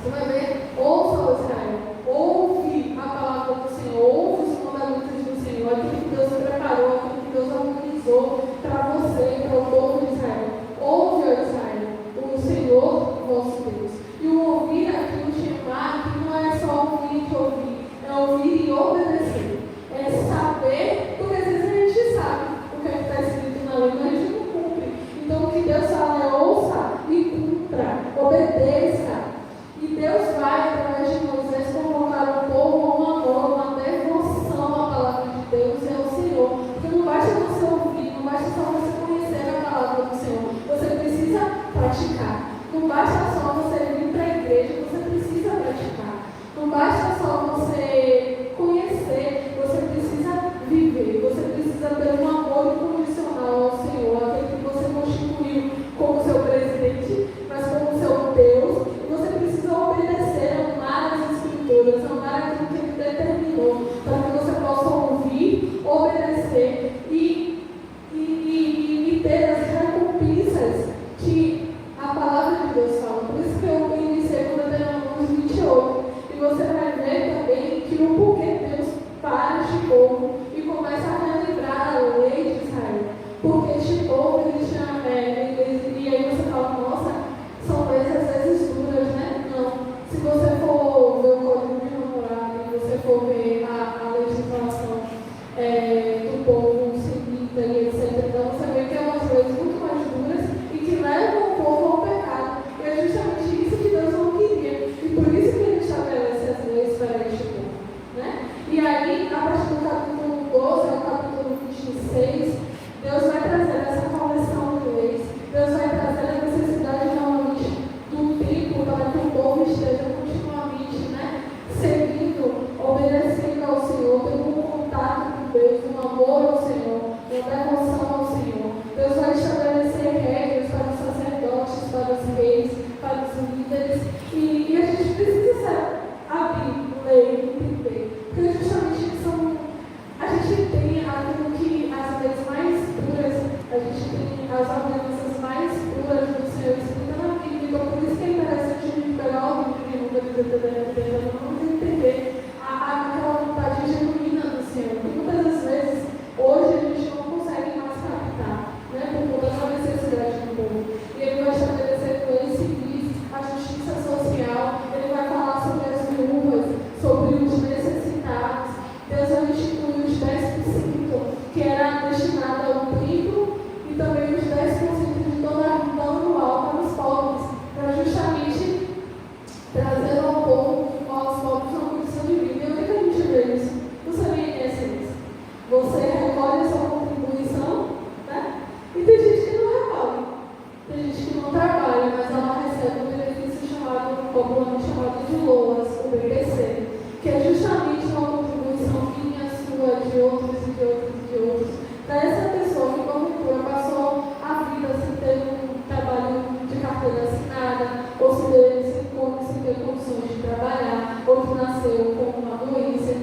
A: Você vai ver, ouça, ó Israel, ouve a palavra do Senhor, ouve os mandamentos do Senhor, aquilo que Deus preparou, aquilo que Deus organizou para você, para o povo de Israel. Ouve, ó Israel, o Senhor vosso Deus. E o ouvir aqui, o Shema, que não é só ouvir e ouvir, é ouvir e obedecer. É saber, porque às vezes a gente sabe o que está escrito na lei, mas a gente não cumpre. Então o que Deus fala é ouça e cumpra, obedeça. E Deus vai, através de Moisés, convocar o povo a um amor, uma devoção à palavra de Deus e ao Senhor. Porque não basta você ouvir, não basta só você conhecer a palavra do Senhor, você precisa praticar. Não basta só você vir para a igreja, você precisa praticar. Não basta só você conhecer, você precisa viver, você precisa ter um amor incondicional ao Senhor, aquele que você constituiu como seu presidente, mas como seu Deus, e você precisa obedecer, amar as Escrituras, amar aquilo que Ele determinou, para que você possa ouvir, obedecer e ter as recompensas que a palavra de Deus fala. Por isso que eu iniciei com Deuteronômio 28. E você vai ver também que o porquê Deus para este povo e começa a relembrar a lei de Israel. Porque este povo, e aí você fala, nossa, são leis às vezes duras, né? Não. Se você for ver o Código de Namorado, e você for ver a legislação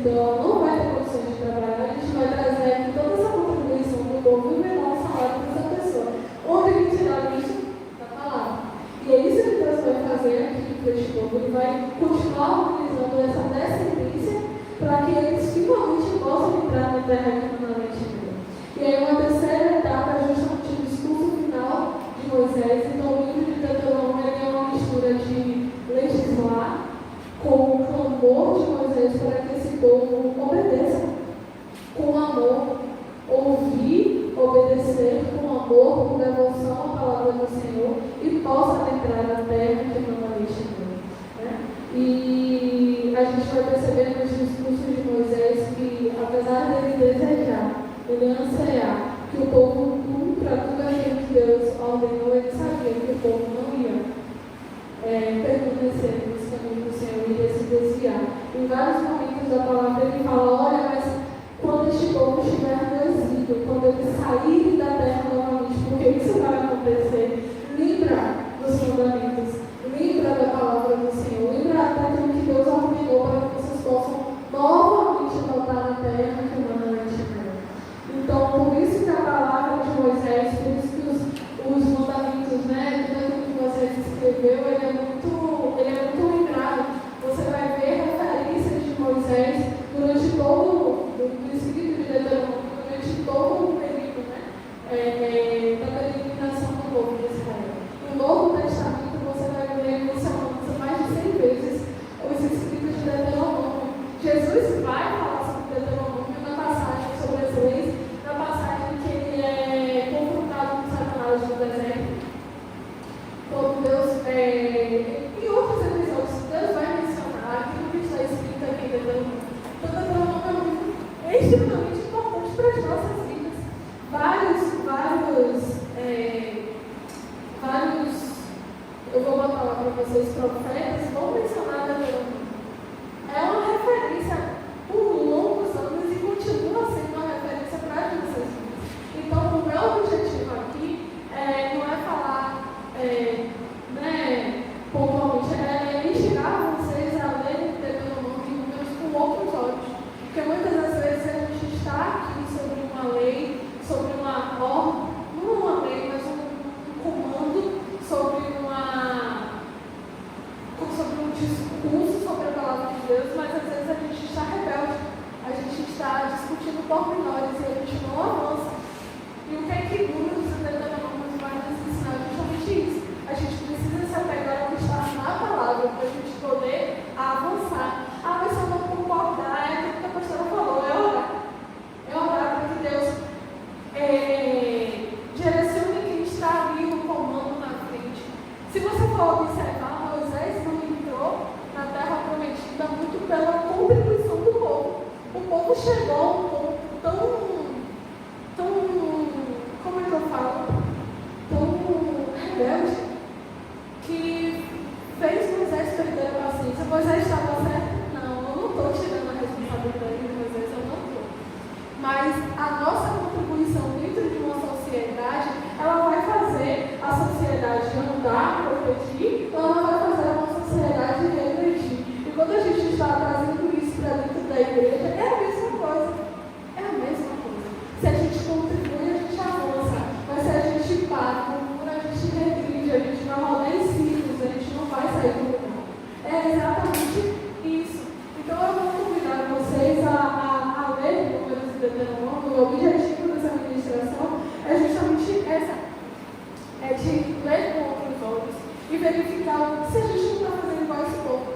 A: então ela não vai ter condições de trabalhar, a gente vai trazer aqui toda essa contribuição do povo e velar o salário dessa pessoa. Onde a gente tirar isso? Da palavra. E é isso que Deus vai fazer aqui para este povo. Ele vai continuar organizando essa descendência para que eles finalmente possam entrar na terra que finalmente veio. E aí uma terceira etapa é justamente o discurso final de Moisés. Então o livro de Deuteronômio é uma mistura de legislar com o clamor de Moisés para que esse povo obedeça com amor, ouvir, obedecer com amor, com devoção à palavra do Senhor e possa entrar na terra que finalmente veio. Né? E a gente vai perceber nos discursos de Moisés que, apesar dele desejar, ele anseiar que o povo cumpra tudo aquilo que Deus ordenou, ele sabia que o povo não ia permanecer nesse caminho do Senhor, iria se desviar. Em vários momentos da palavra ele fala, olha, mas quando este povo estiver no exílio, quando eles saírem da terra novamente, porque isso vai acontecer, lembra dos fundamentos, lembra da palavra do Senhor, lembra daquilo que Deus ordenou para que vocês possam novamente voltar na terra que humanamente é. Então, por isso que a palavra de Moisés, por isso que os mandamentos, né, tudo aquilo que Moisés escreveu, ele é muito lembrado. Você vai ver referências de Moisés durante todo o escrito de Deuteronômio, durante todo o período, né, da peregrinação do povo de Israel. No Novo Testamento você vai ver mais de 100 vezes os escritos de Deuteronômio. Jesus vai falar sobre Deuteronômio na passagem sobre as leis, na passagem que ele é confrontado com Satanás no deserto. Quando Deus, em outros episódios, Deus vai mencionar aquilo que está escrito aqui em Deuteronômio. Então, Deuteronômio é um livro extremamente importante para as nossas vidas. Eu vou botar lá para vocês, profetas, vão mencionar Deuteronômio. É uma referência por longos anos e continua sendo uma referência para as nossas vidas. Então, o meu objetivo aqui não é falar pontualmente, é instigar vocês a lerem Deuteronômio e Números com outros olhos. Porque muitas das vezes a gente está aqui sobre uma lei, sobre uma ordem, não uma lei, mas um comando, sobre um discurso sobre a palavra de Deus, mas às vezes a gente está rebelde, a gente está discutindo pormenores e a gente não avança. E o que é que Números e Deuteronômio vai nos ensinar? Justamente isso. A gente precisa se apegar ao que está na palavra para a gente poder avançar. Ah, mas se eu não concordar, é aquilo que a pastora falou, é orar. É orar para que Deus direcione quem está ali no comando na frente. Se você for observar, Moisés não entrou na terra prometida muito pela contribuição do povo. O povo chegou a um ponto tão, como é que eu falo? Tão rebelde, que fez Moisés perder a paciência. Moisés estava certo? Não, eu não estou tirando a responsabilidade de Moisés, eu não estou. Mas a nossa contribuição dentro de uma sociedade, ela vai fazer a sociedade andar, progredir, ou ela vai fazer a nossa sociedade regredir. E quando a gente está trazendo isso para dentro da igreja, é a mesma coisa. É a mesma coisa. Se a gente contribui, a gente avança. Mas se a gente para, a gente regride, a gente vai rodar em círculos, a gente não vai sair do lugar. É exatamente isso. Então eu vou convidar vocês a ler Números e Deuteronômio. O objetivo dessa ministração é justamente essa. É de ler com outros olhos e verificar se a gente não está fazendo igual esse povo.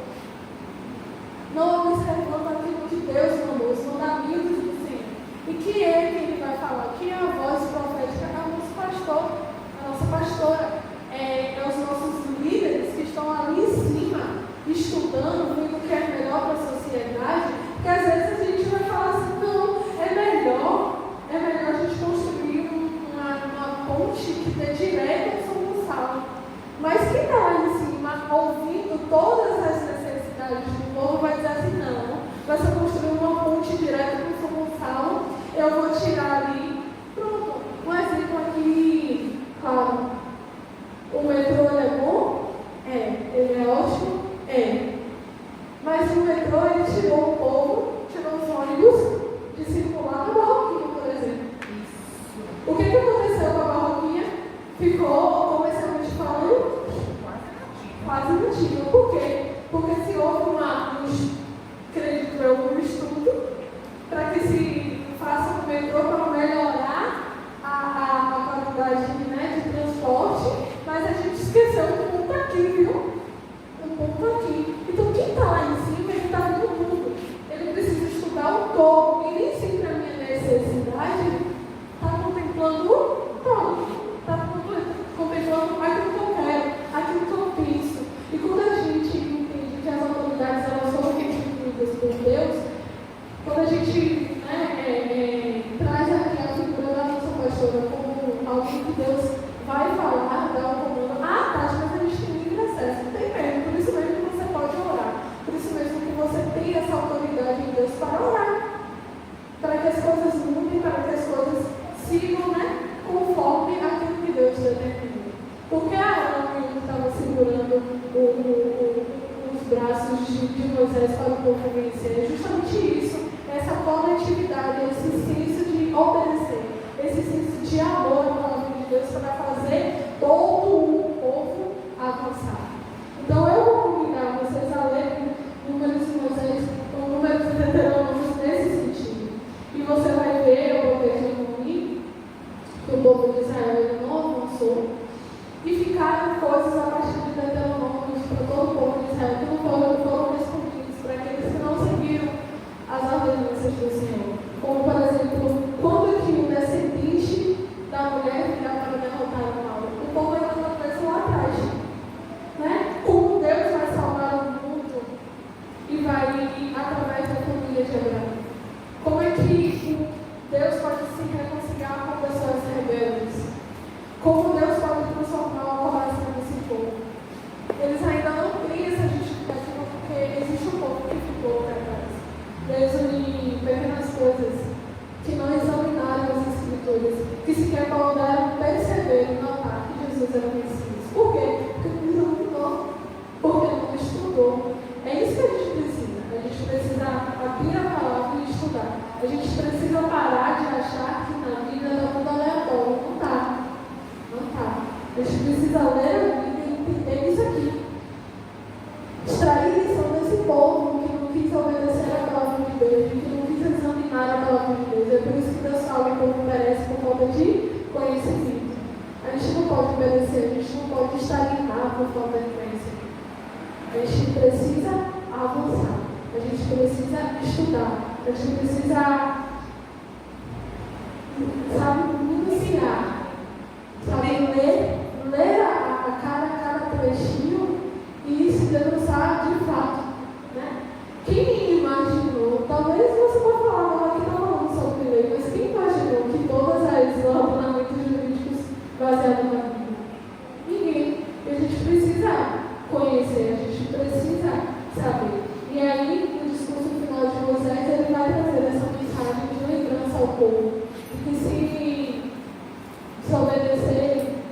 A: Não observando aquilo que Deus mandou, os mandamentos do Senhor. E que ele vai falar, que é a voz profética é o nosso pastor, a nossa pastora, é os nossos líderes que estão ali em cima, estudando, vendo o que é melhor para a sociedade, porque às vezes a gente vai falar assim, não, é melhor a gente construir uma ponte que dê direto ao São Gonçalo. Mas quem está lá em cima, ouvindo todas as necessidades do povo, vai dizer assim, não, vai ser construir uma ponte direto para o São Gonçalo, eu vou tirar ali, pronto, um exemplo aqui, claro, o metrô ele é bom? Ele é ótimo? Mas o metrô ele tirou o povo, tirou os gente traz aqui a figura da nossa pastora como alguém que Deus vai falar, dar o comando. Ah, Tati, mas a gente tem livre acesso. Tem mesmo, por isso mesmo que você pode orar. Por isso mesmo que você tem essa autoridade em Deus para orar. Para que as coisas mudem, para que as coisas sigam, conforme aquilo que Deus determinou. Porque a Arão estava segurando os braços de Moisés para o povo vencer. É justamente isso, essa coletividade, esse senso de obedecer, esse senso de amor à palavra de Deus para fazer todo o povo avançar. Então eu vou convidar vocês a lerem Números de Moisés, ou Números de Deuteronômio nesse sentido. E você vai ver, eu vou ver que o povo de Israel não avançou. E ficaram coisas a partir de Deuteronômio para todo o povo de Israel que não foram respondidos para aqueles que não seguiram as ordenanças do Senhor. Como, por exemplo, quando que o descendente da mulher virá para derrotar o mal, o povo ainda não apareceu lá atrás. Como Deus vai salvar o mundo e vai através da família de Abraão. Como é que Deus pode se reconciliar com pessoas rebeldes? Como Deus pode transformar o coração desse povo? Eles ainda não têm essa justificativa porque existe um povo que ficou para trás. Preso em pequenas coisas, que não examinaram as Escrituras, que sequer puderam perceber e notar que Jesus era o Messias. Por quê? Porque não examinou, porque não estudou. É isso que a gente precisa. A gente precisa abrir a palavra e estudar. A gente precisa parar de achar que na Bíblia está tudo aleatório. Não está. Não está. A gente precisa ler a Bíblia e entender isso aqui. Extrair lição desse povo que não quis obedecer a palavra de Deus, que não quis examinar a palavra de Deus. É por isso que Deus fala que o povo merece por falta de conhecimento. A gente não pode obedecer, a gente não pode estagnar por falta de conhecimento. A gente precisa avançar, a gente precisa estudar, a gente precisa, iniciar, ler a cada trechinho e se debruçar de fato. Quem imaginou, talvez você pode falar, não, aqui não falando sobre lei, mas quem imaginou que todas as ordenamentos jurídicos baseados na Bíblia? Ninguém. E a gente precisa conhecer, a gente precisa saber. E aí, no discurso final de Moisés, ele vai trazer essa mensagem de lembrança ao povo. De que se obedecer,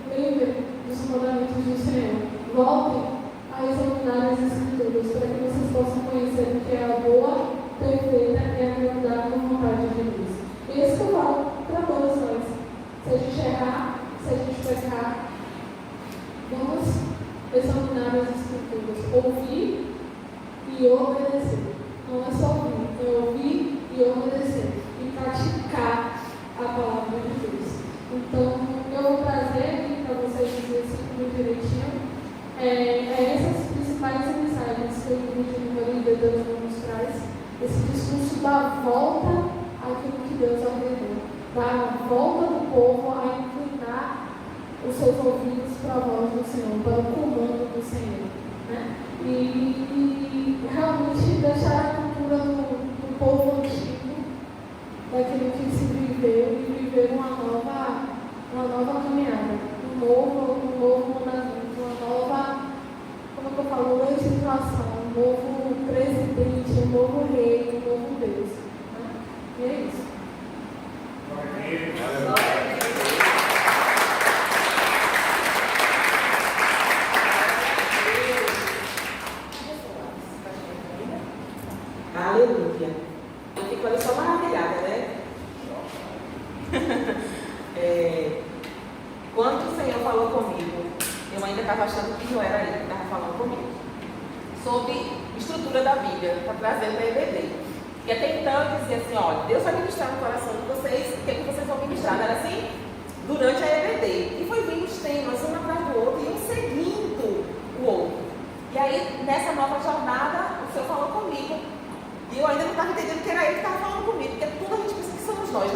A: lembre dos mandamentos do Senhor. Voltem a examinar as Escrituras, para que vocês possam conhecer o que é a boa, perfeita e agradável vontade de Deus. E isso que eu falo para todos nós. Se a gente errar, se a gente pecar, vamos examinar as Escrituras, ouvir e obedecer. Não é só ouvir, é ouvir e obedecer. E praticar a palavra de Deus. Então, eu vou trazer aqui para vocês dizer assim, tudo direitinho. Essas principais mensagens que o livro de Números de Deuteronômio nos traz. Esse discurso da volta àquilo que Deus ordenou. Da volta do povo a inclinar os seus ouvidos para a voz do Senhor, para o comando do Senhor. E realmente deixar a cultura do povo antigo, daquilo que se viveu, e viver uma nova caminhada, um novo mandamento, uma nova, como que eu falo, legislação, um novo presidente, um novo rei, um novo Deus. E é isso.
B: Aleluia. Eu fico ali só maravilhada, Quando o Senhor falou comigo, eu ainda estava achando que não era Ele que estava falando comigo, sobre estrutura da Bíblia, para trazer para EBD. E até então eu dizia assim, olha, Deus vai ministrar no coração de vocês, o que vocês vão ministrar? Não era assim? Durante a EBD. E foi vindo os temas, um atrás do outro, e um seguindo o outro. E aí, nessa nova jornada, o Senhor falou comigo. E eu ainda não estava entendendo que era Ele que estava falando comigo, porque tudo a gente pensa que somos nós,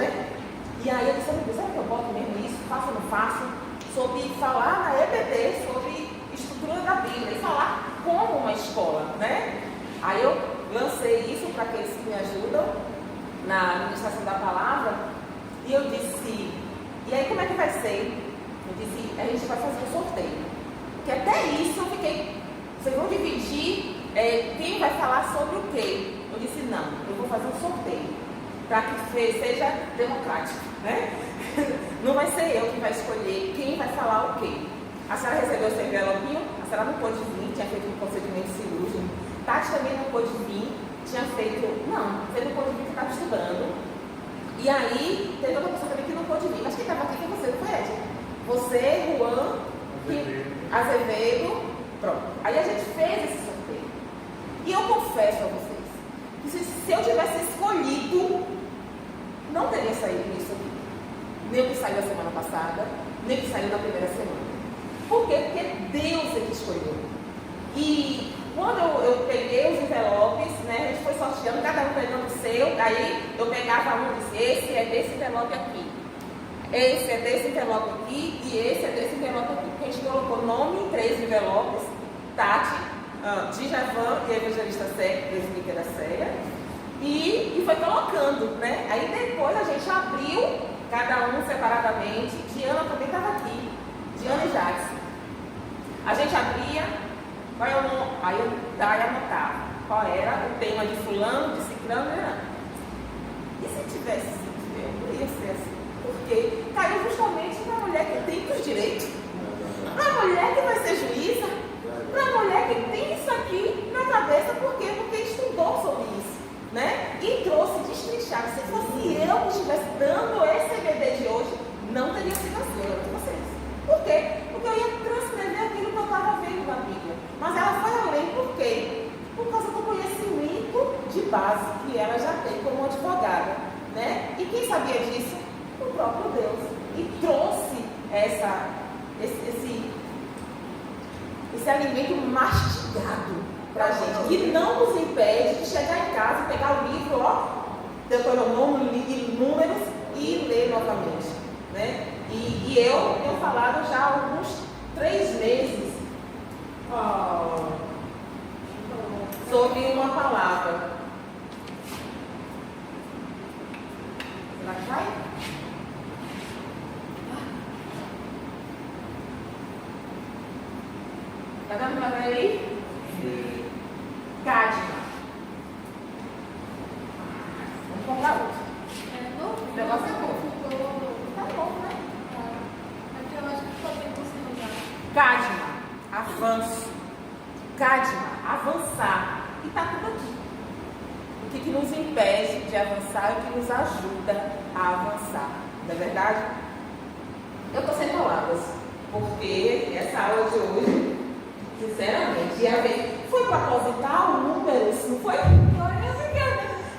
B: E aí eu disse, será que eu boto mesmo isso? Faço ou não faço? Sobre falar na EBD, sobre estrutura da Bíblia, e falar como uma escola, Aí eu lancei isso para aqueles que me ajudam, na ministração da palavra, e eu disse, e aí como é que vai ser? Eu disse, a gente vai fazer um sorteio. Porque até isso eu fiquei, vocês vão dividir quem vai falar sobre o quê? Eu disse, não, eu vou fazer um sorteio, para que seja democrático, né? Não vai ser eu que vai escolher quem vai falar o quê. A senhora recebeu seu envelopinho, a senhora não pôde vir, tinha feito um procedimento cirúrgico. Tati também não pôde vir, tinha feito, não, você não pôde vir, que estava estudando. E aí, teve outra pessoa também que não pôde vir. Acho que estava aqui com você, não foi, Ed? Você, Juan, Azevedo, pronto. Aí a gente fez esse sorteio. E eu confesso a vocês, que se eu tivesse escolhido, não teria saído isso aqui. Nem o que saiu a semana passada, nem o que saiu na primeira semana. Por quê? Porque Deus é que escolheu. E quando eu peguei os envelopes, né, a gente foi sorteando, cada um pegando o seu, aí eu pegava um e disse, esse é desse envelope aqui, esse é desse envelope aqui e esse é desse envelope aqui. Porque a gente colocou nome em 3 envelopes, Tati, Djavan e a evangelista presbítera Célia, e foi colocando, né? Aí depois a gente abriu, cada um separadamente. Diana também estava aqui, Diana e Jackson. A gente abria, qual é o nome? Aí eu anotava qual era o tema de fulano, de ciclano, né? E se tivesse sido eu, não ia ser assim. Porque caiu justamente na mulher que tem os direitos, na mulher que vai ser juíza, na mulher que tem isso aqui na cabeça. Por quê? Porque estudou sobre isso, né? E trouxe destrinchado. Se fosse eu que estivesse dando esse EBD de hoje, não teria sido assim, eu de vocês. Por quê? Porque eu ia transcrever aquilo que eu estava vendo na Bíblia. Mas ela foi além, por quê? Por causa do conhecimento de base que ela já tem como advogada, né? E quem sabia disso? O próprio Deus. E trouxe esse alimento mastigado para a gente, que não nos impede de chegar em casa e pegar o livro, Deuteronômio e Números, e ler novamente, né? E eu tenho falado já há alguns 3 meses sobre uma palavra. Será que vai? Tá dando para ver aí? Cadma. Vamos comprar outro. O negócio é bom. Tá bom, né?
A: Aqui eu acho que ficou bem possível.
B: Cadma, avanço. Cadma, avançar. E está tudo aqui. O que nos impede de avançar e o que nos ajuda a avançar. Não é verdade? Eu estou sem palavras, porque essa aula de hoje, sinceramente, foi proposital números, não foi?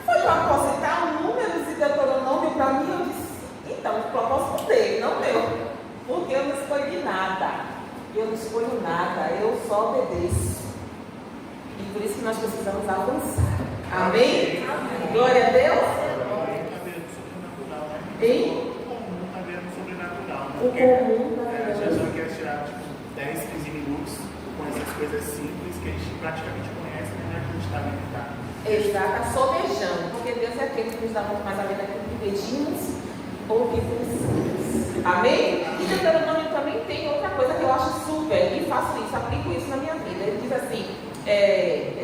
B: Foi proposital números e Deuteronômio para mim. Eu disse, então, o propósito dele, não meu, porque eu não escolhi nada. Eu não escolho nada, eu só obedeço. E por isso que nós precisamos avançar. Amém? Amém. Glória a Deus. Hein? O comum,
C: Jesus quer tirar 10, 15 minutos com essas coisas simples que a gente praticamente conhece, né? Que a gente está alimentado.
B: Exato, sobejando, porque Deus é aquele que nos dá muito mais além daquilo que pedimos ou que precisamos. Amém? E Deuteronômio também tem outra coisa que eu acho super, e faço isso, aplico isso na minha vida. Ele diz assim,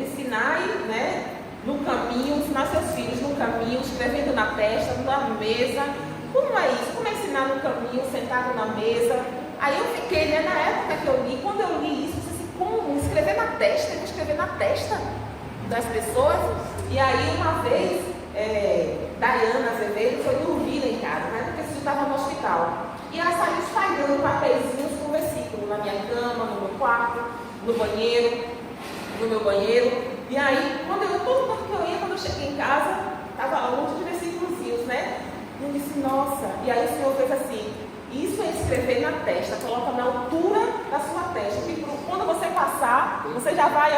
B: ensinai, né, no caminho, ensinar seus filhos no caminho, escrevendo na testa, na mesa. Como é isso? Como é ensinar no caminho, sentado na mesa? Aí eu fiquei, né, na época que eu li, quando eu li isso, eu disse assim, como? Escrever na testa? Eu vou escrever na testa das pessoas? E aí uma vez, Dayana Azevedo foi dormir lá em casa, né, porque eu estava no hospital. E ela saiu espalhando papeizinhos com versículo na minha cama, no meu quarto, no meu banheiro. E aí, todo mundo que eu ia, quando eu cheguei em casa, estava lá um monte de versículos, né? E eu disse, nossa. E aí o Senhor fez assim, isso é escrever na testa, coloca na altura da sua testa, que quando você passar, você já vai,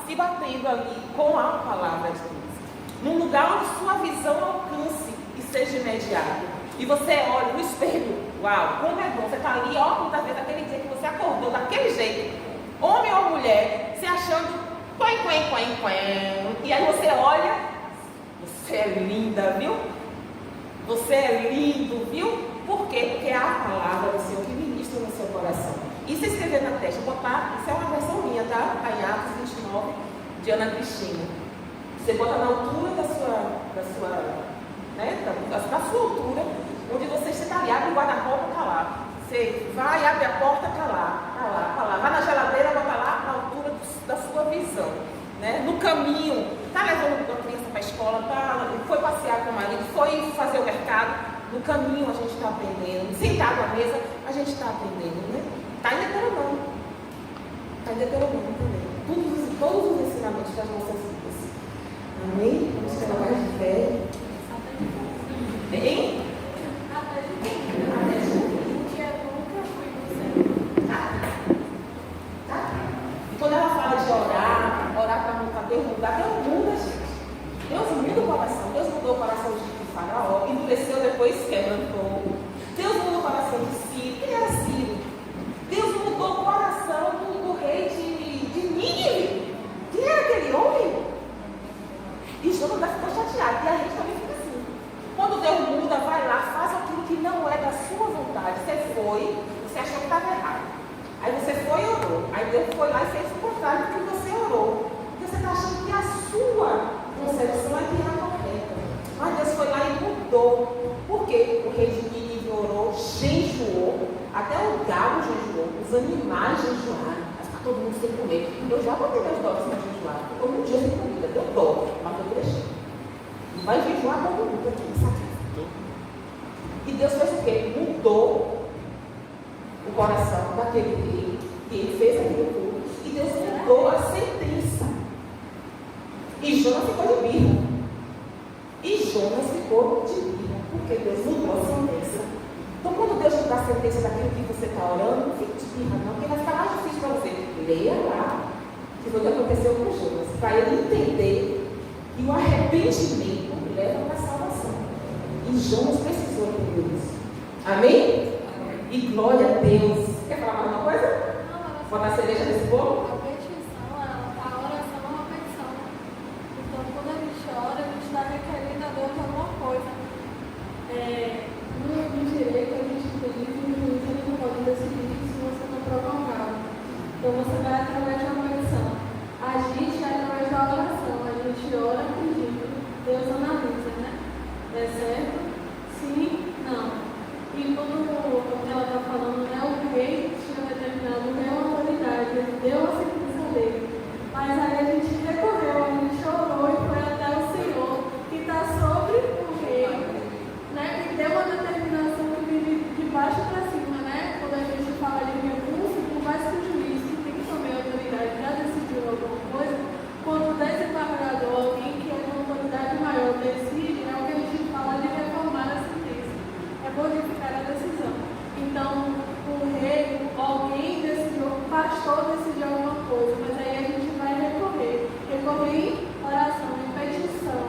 B: se batendo ali com a palavra de Deus. Num lugar onde sua visão alcance e seja imediata. E você olha no espelho, uau, como é bom. Você está ali, muitas vezes, aquele dia que você acordou daquele jeito, homem ou mulher, se achando quen. E aí você olha, Você é linda, viu? Você é lindo, viu? Por quê? Porque é a palavra do Senhor que ministra no seu coração. E se escrever na testa, botar, isso é uma versão minha, tá? Está em Atos 29, de Ana Cristina. Você bota na altura da sua altura, onde você está ali, abre o guarda-roupa, está lá. Você vai, abre a porta, está lá, está lá, está lá. Vai na geladeira, bota lá na altura da sua visão. Né? No caminho, está levando a criança para a escola, foi passear com o marido, foi fazer o mercado. No caminho a gente está aprendendo. Sentado à mesa, a gente está aprendendo. Né? Está em Deuteronômio. Está em Deuteronômio também. Todos os ensinamentos das nossas vidas. Amém? Vamos ter mais de fé. Hein? E quando ela fala de orar para Deus mudar, Deus muda, gente. Deus muda o coração. Deus mudou o coração de Faraó, endureceu, depois quebrantou. Deus mudou o coração de Ciro. Quem era Ciro? Deus mudou o coração do rei de Nínive. Quem era aquele homem? E Jonas ficou chateado. E a gente também fica assim. Quando Deus muda, vai lá, faz aquilo que não é da sua vontade. Você foi, você achou que estava errado. Aí você foi e orou. Aí Deus foi lá e fez o contrário do que você orou. Porque você está achando que a sua concepção é que é a correta. Mas Deus foi lá e mudou. Por quê? O rei de Nínive orou, jejuou, até o galo jejuou, os animais jejuaram, todo mundo sem comer. Eu já botei meus dólares para jejuar, ficou um dia sem comida, deu dó, mas eu deixei. Não vai jejuar todo mundo aqui, sacrifício. E Deus fez o quê? Mudou o coração daquele rei, que ele fez aquilo tudo, e Deus mudou a sentença. E Jonas ficou de birra. E Jonas ficou de birra, porque Deus mudou a sentença. Então, quando Deus te dá a sentença daquilo que você está orando, não fique de birra, não, porque vai ficar mais difícil para você. Leia lá, que foi o que aconteceu com Jonas, para ele entender que o arrependimento leva para a salvação. E Jonas precisou entender isso. Amém? E glória a Deus. Quer falar mais uma coisa? Botar a cereja nesse bolo?
A: A oração é uma petição. Então, quando a gente ora, a gente está requerendo a Deus alguma coisa. No direito, a gente tem que o juiz não pode decidir se você não provocado. Então, você vai através de uma petição. A gente é através da oração. A gente ora pedindo. Deus analisa, né? É certo? Sim, não. E quando ela está falando, né, o rei tinha determinado, o rei é uma autoridade, ele deu a sentença dele. Mas aí a gente recorreu, a gente orou e foi até o Senhor, que está sobre o rei, né, que deu uma determinação que vem de baixo para cima, né? Quando a gente fala de recurso, por mais que o juiz, que tem também autoridade, já decidiu alguma coisa, quando o desembargador, alguém que é de uma autoridade maior, decide, é o que a gente fala de reformar a sentença. É modificar a decisão. Então, o rei, alguém decidiu, o pastor decidiu alguma coisa, mas aí a gente vai recorrer em oração, em petição.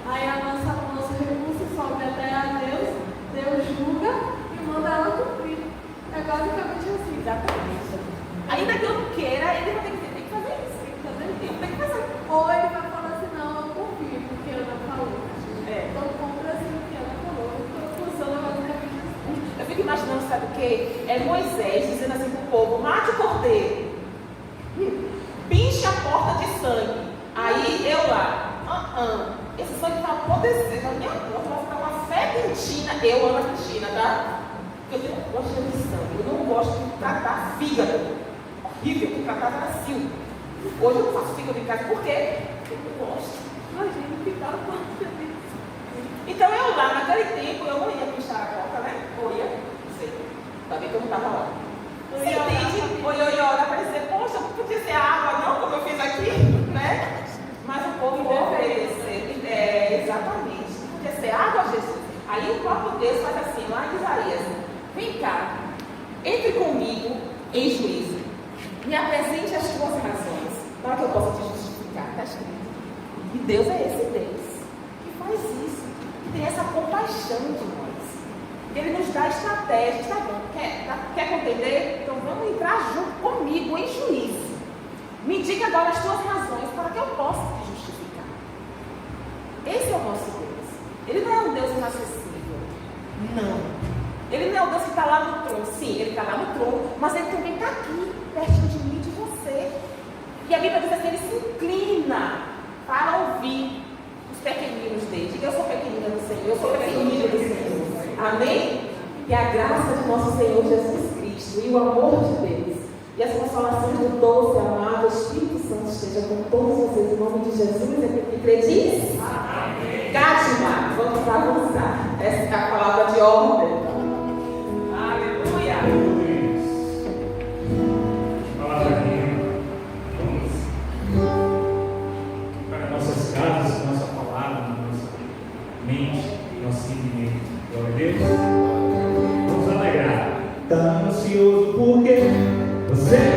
A: Aí nosso recurso sobe até a Deus, Deus julga e manda ela cumprir. É basicamente assim.
B: Exatamente. Ainda que eu não queira, ele vai ter que fazer isso. Tem que fazer.
A: Ou ele vai falar assim, não, eu confio, porque Ana falou. Então, compra assim o que ela falou. Funciona basicamente assim.
B: Eu fico imaginando, sabe o quê? É Moisés dizendo assim para o povo: mate o cordeiro, pinche a porta de sangue. Aí eu lá, esse sangue está apodrecendo na minha porta, vai ficar uma fedentina. Eu amo a Cristina, tá? Porque eu não gosto de sangue, eu não gosto de tratar fígado. Horrível, eu tratava vazio. Hoje eu não faço fígado em casa, por quê? Porque eu não gosto.
A: Imagina que tá
B: Então eu lá, naquele tempo, eu não ia pinchar a porta, né? Ou ia, não sei, tá bem que eu não estava lá. Você entende? Ou eu ia orar para dizer, poxa, não podia ser água não, como eu fiz aqui, né? Mas o povo ia obedecer. Exatamente. Não podia ser água, Jesus. Aí o próprio Deus faz assim, lá em Isaías: vem cá, entre comigo em juízo, me apresente as tuas razões, para que eu possa te justificar. Está escrito. E Deus é esse Deus que faz isso, que tem essa compaixão de nós. Ele nos dá estratégias, tá bom? Quer compreender? Então vamos entrar junto comigo em juízo. Me diga agora as tuas razões para que eu possa te justificar. Esse é o nosso Deus. está lá no trono. Sim, ele está lá no trono, mas ele também está aqui, pertinho de mim e de você. E a Bíblia diz assim, ele se inclina para ouvir os pequeninos dele. Diga, eu sou pequenina do Senhor, eu sou pequenina do Senhor. Amém? Que a graça de nosso Senhor Jesus Cristo e o amor de Deus e as consolações do doce, amado Espírito Santo esteja com todos vocês em nome de Jesus. E acredite? Amém. Kátima, vamos avançar. Essa é a palavra de ordem. Aleluia.
D: Palavra aqui. Vamos para nossas casas, nossa palavra, nossa mente, nosso entendimento. Glória a Deus. Vamos alegrar. Tá ansioso porque você